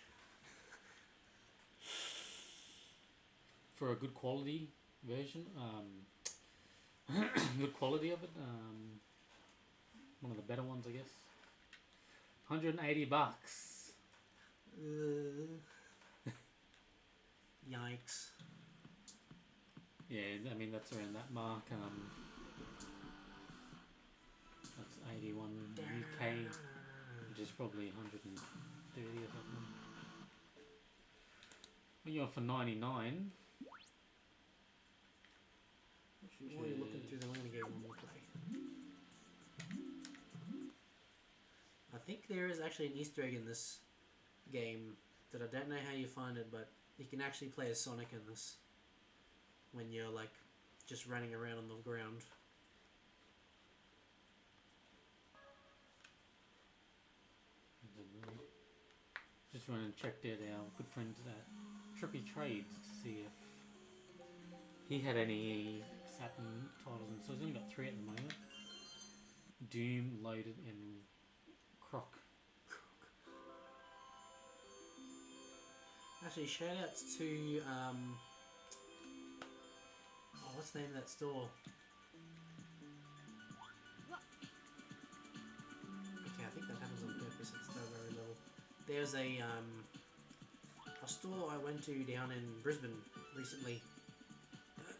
Speaker 1: for a good quality version. Good quality of it. One of the better ones, I guess. 180 bucks.
Speaker 2: Yikes.
Speaker 1: Yeah, I mean that's around that mark. That's 81 UK, which is probably 130 or something. When you're for 99.
Speaker 2: While you're looking through them, I'm going to get one more play. I think there is actually an Easter egg in this game that I don't know how you find it, but you can actually play as Sonic in this when you're like just running around on the ground.
Speaker 1: Just went and checked out our good friends at Trippy Trades to see if he had any Saturn titles, and so he's only got 3 at the moment. Doom, Loaded, and Croc.
Speaker 2: Actually, shout outs to what's the name of that store? Okay, I think that happens on purpose at the start of every level. There's a store I went to down in Brisbane recently,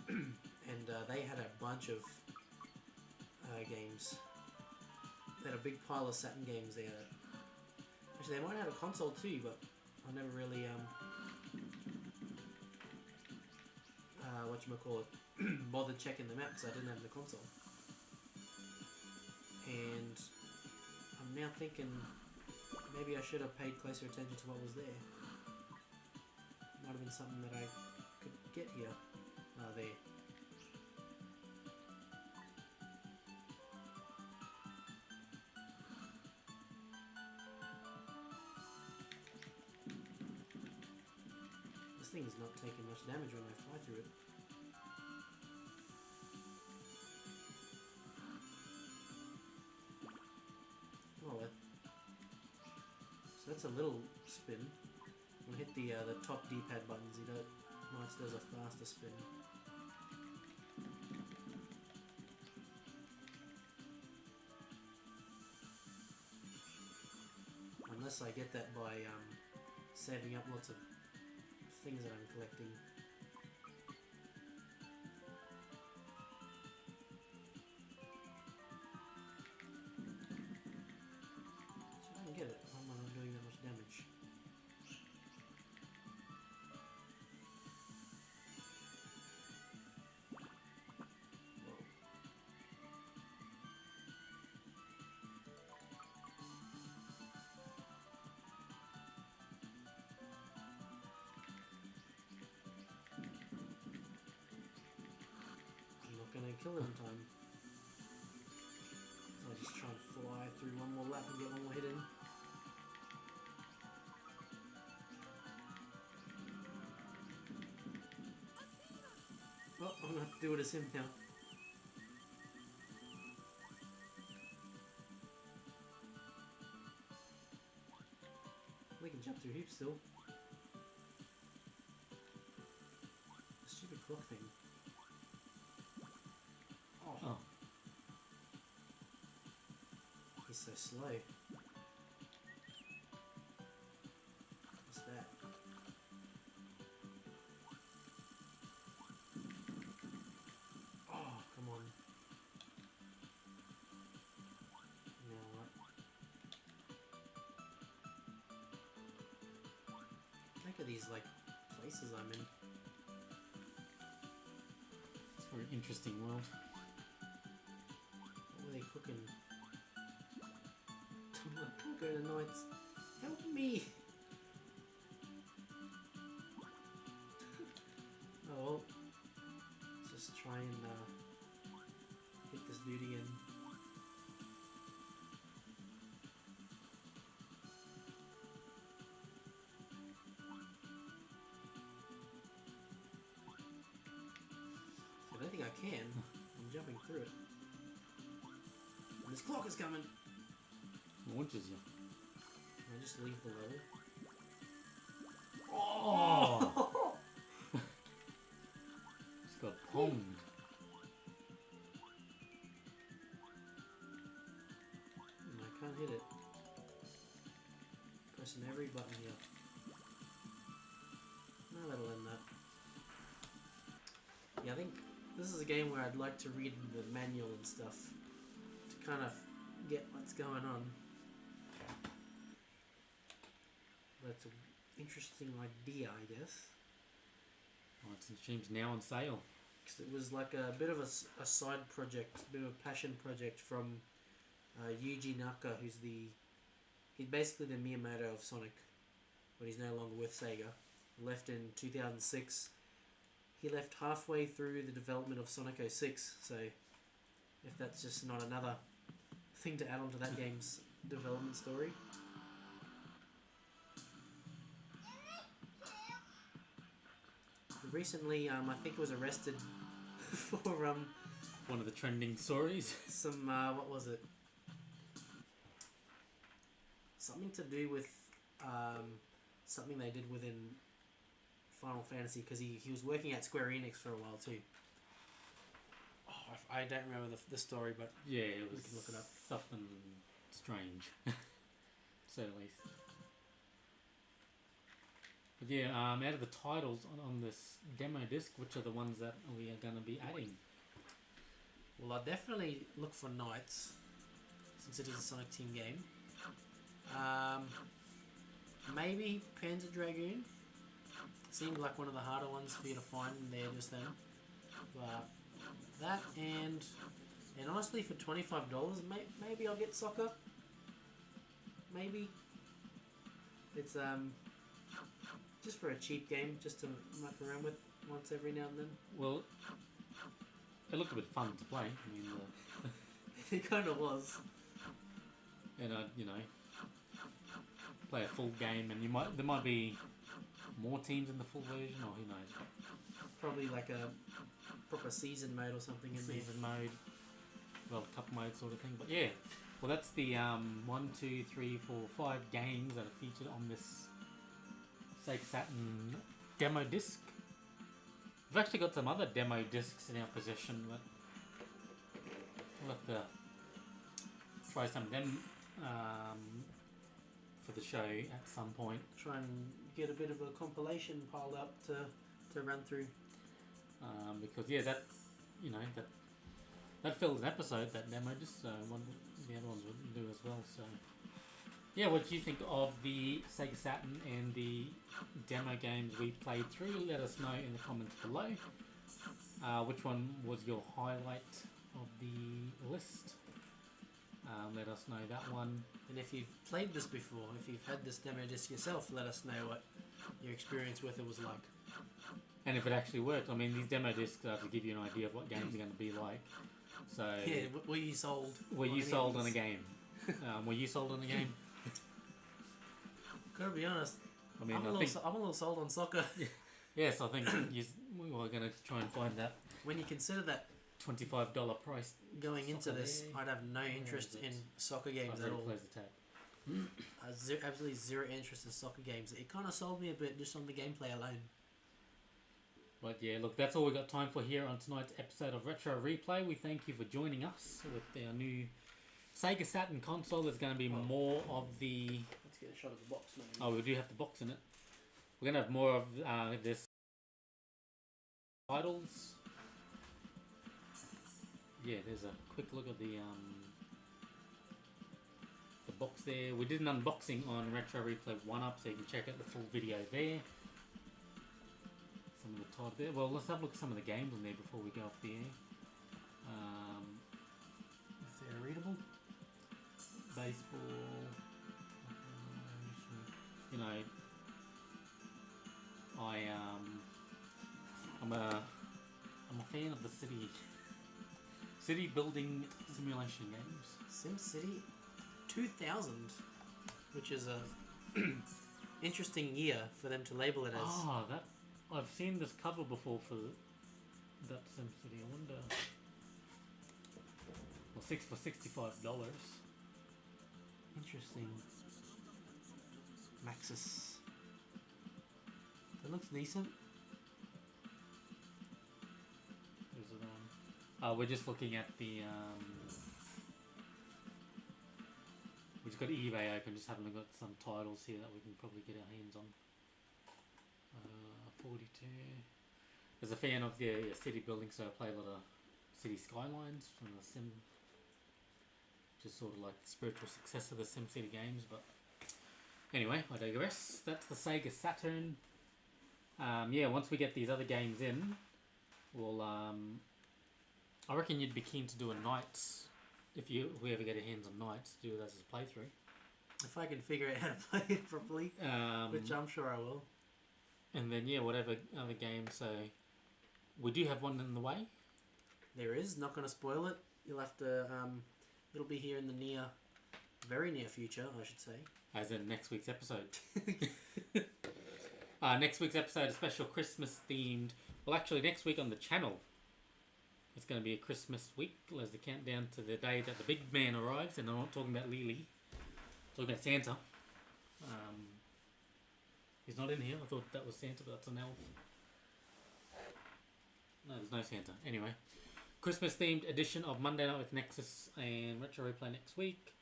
Speaker 2: and they had a bunch of games. They had a big pile of Saturn games there. Actually, they might have a console too, but I never really bothered checking them out because I didn't have the console. And I'm now thinking maybe I should have paid closer attention to what was there. Might have been something that I could get here. There. This thing is not taking much damage when I fly through it. Oh, so that's a little spin. When I hit the top D-pad buttons, Knights does a faster spin. Unless I get that by saving up lots of things that I'm collecting. So I don't get it. Why am I not doing that much damage? Whoa. I'm not gonna kill it in time. So I'll just try and fly through one more lap and get one more hit in. Oh, I'm gonna have to do it as him now. We can jump through hoops still. The stupid clock thing.
Speaker 1: Oh,
Speaker 2: He's so slow. What's that? Oh, come on. Now what? I think at these like places I'm in.
Speaker 1: It's a very interesting world.
Speaker 2: What were they cooking? I can't go to nights. Help me! Oh well. Let's just try and hit this dude again. I don't think I can. I'm jumping through it. And this clock is coming!
Speaker 1: Launches you.
Speaker 2: Can I just leave the level?
Speaker 1: Oh! It's got ponged.
Speaker 2: And I can't hit it. Pressing every button here. No, that'll end that. Yeah, I think this is a game where I'd like to read the manual and stuff to kind of get what's going on. That's an interesting idea, I guess.
Speaker 1: Oh, it seems now on sale.
Speaker 2: 'Cause it was like a bit of a side project, a bit of a passion project from Yuji Naka, he's basically the Miyamoto of Sonic, but he's no longer with Sega. Left in 2006. He left halfway through the development of Sonic 06, so if that's just not another thing to add on to that game's development story. Recently, I think he was arrested for
Speaker 1: One of the trending stories.
Speaker 2: some what was it? Something to do with something they did within Final Fantasy, because he was working at Square Enix for a while too. Oh, I don't remember the story, but
Speaker 1: Yeah, it was
Speaker 2: can look it up.
Speaker 1: something strange, to say the least. But yeah, out of the titles on this demo disc, which are the ones that we are going to be adding?
Speaker 2: well, I definitely look for Knights, since it is a Sonic Team game. Maybe Panzer Dragoon. Seemed like one of the harder ones for you to find in there just then. But that and honestly, for $25, maybe I'll get Soccer. Maybe it's just for a cheap game, just to muck around with once every now and then.
Speaker 1: Well, it looked a bit fun to play. I mean,
Speaker 2: It kind of was.
Speaker 1: and you know, play a full game, and there might be more teams in the full version, or who knows.
Speaker 2: Probably like a proper season mode or something in there.
Speaker 1: Season mode, World Cup mode sort of thing. But yeah, well, that's the 1, 2, 3, 4, 5 games that are featured on this Sega Saturn demo disc. We've actually got some other demo discs in our possession, but we'll have to try some of them for the show at some point.
Speaker 2: Try and get a bit of a compilation piled up to run through.
Speaker 1: Because yeah, that that filled an episode, that demo disc. So one the other ones would do as well. So yeah, what do you think of the Sega Saturn and the demo games we played through? Let us know in the comments below. Which one was your highlight of the list? Let us know that one.
Speaker 2: And if you've played this before, if you've had this demo disc yourself, let us know what your experience with it was like.
Speaker 1: And if it actually worked. I mean, these demo discs are to give you an idea of what games are going to be like. So
Speaker 2: Yeah, were you sold?
Speaker 1: were you
Speaker 2: on
Speaker 1: sold
Speaker 2: any
Speaker 1: on
Speaker 2: of
Speaker 1: a game? Were you sold on a game?
Speaker 2: Gotta be honest,
Speaker 1: I mean,
Speaker 2: I'm a little sold on Soccer.
Speaker 1: yes, I think we were going to try and find that
Speaker 2: When you consider that
Speaker 1: $25 price.
Speaker 2: going into
Speaker 1: Soccer
Speaker 2: this,
Speaker 1: there.
Speaker 2: I'd have no interest in soccer games at all.
Speaker 1: Close the tab.
Speaker 2: Absolutely zero interest in soccer games. It kind of sold me a bit just on the gameplay alone.
Speaker 1: But yeah, look, that's all we got time for here on tonight's episode of Retro Replay. We thank you for joining us with our new Sega Saturn console. There's going to be more of the...
Speaker 2: Let's get a shot of the box, maybe.
Speaker 1: Oh, we do have the box in it. We're going to have more of this titles. Yeah, there's a quick look at the box there. We did an unboxing on Retro Replay 1-Up, so you can check out the full video there. card there. Well, let's have a look at some of the games on there before we go off the air.
Speaker 2: If they're readable.
Speaker 1: Baseball. You know, I'm a fan of the city building simulation games.
Speaker 2: SimCity 2000, which is a interesting year for them to label it as.
Speaker 1: Ah, that I've seen this cover before for that SimCity. I wonder. Well, for $65.
Speaker 2: Interesting. Maxis. That looks decent.
Speaker 1: There's another one. We're just looking at the. We just got eBay open, just having a look at some titles here that we can probably get our hands on. 42. As a fan of the city building, so I play a lot of City Skylines from the Sim. Just sort of like the spiritual successor of the SimCity games, but anyway, I digress. That's the Sega Saturn. Yeah, once we get these other games in, we'll. I reckon you'd be keen to do a nights if we ever get our hands on nights, do it as a playthrough.
Speaker 2: If I can figure out how to play it properly, which I'm sure I will.
Speaker 1: And then yeah, whatever other games. So we do have one in the way.
Speaker 2: There is. Not going to spoil it. You'll have to. It'll be here in the very near future, I should say.
Speaker 1: As in next week's episode. Next week's episode, a special Christmas themed. Well, actually, next week on the channel, it's going to be a Christmas week as the countdown to the day that the big man arrives. And I'm not talking about Lily. I'm talking about Santa. He's not in here. I thought that was Santa, but that's an elf. No, there's no Santa. Anyway, Christmas themed edition of Monday Night with Nexus and Retro Replay next week.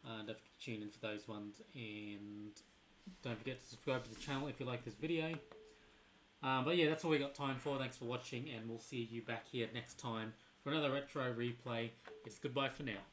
Speaker 1: Don't forget to tune in for those ones, and don't forget to subscribe to the channel if you like this video. But yeah, that's all we got time for. Thanks for watching, and we'll see you back here next time for another Retro Replay. It's goodbye for now.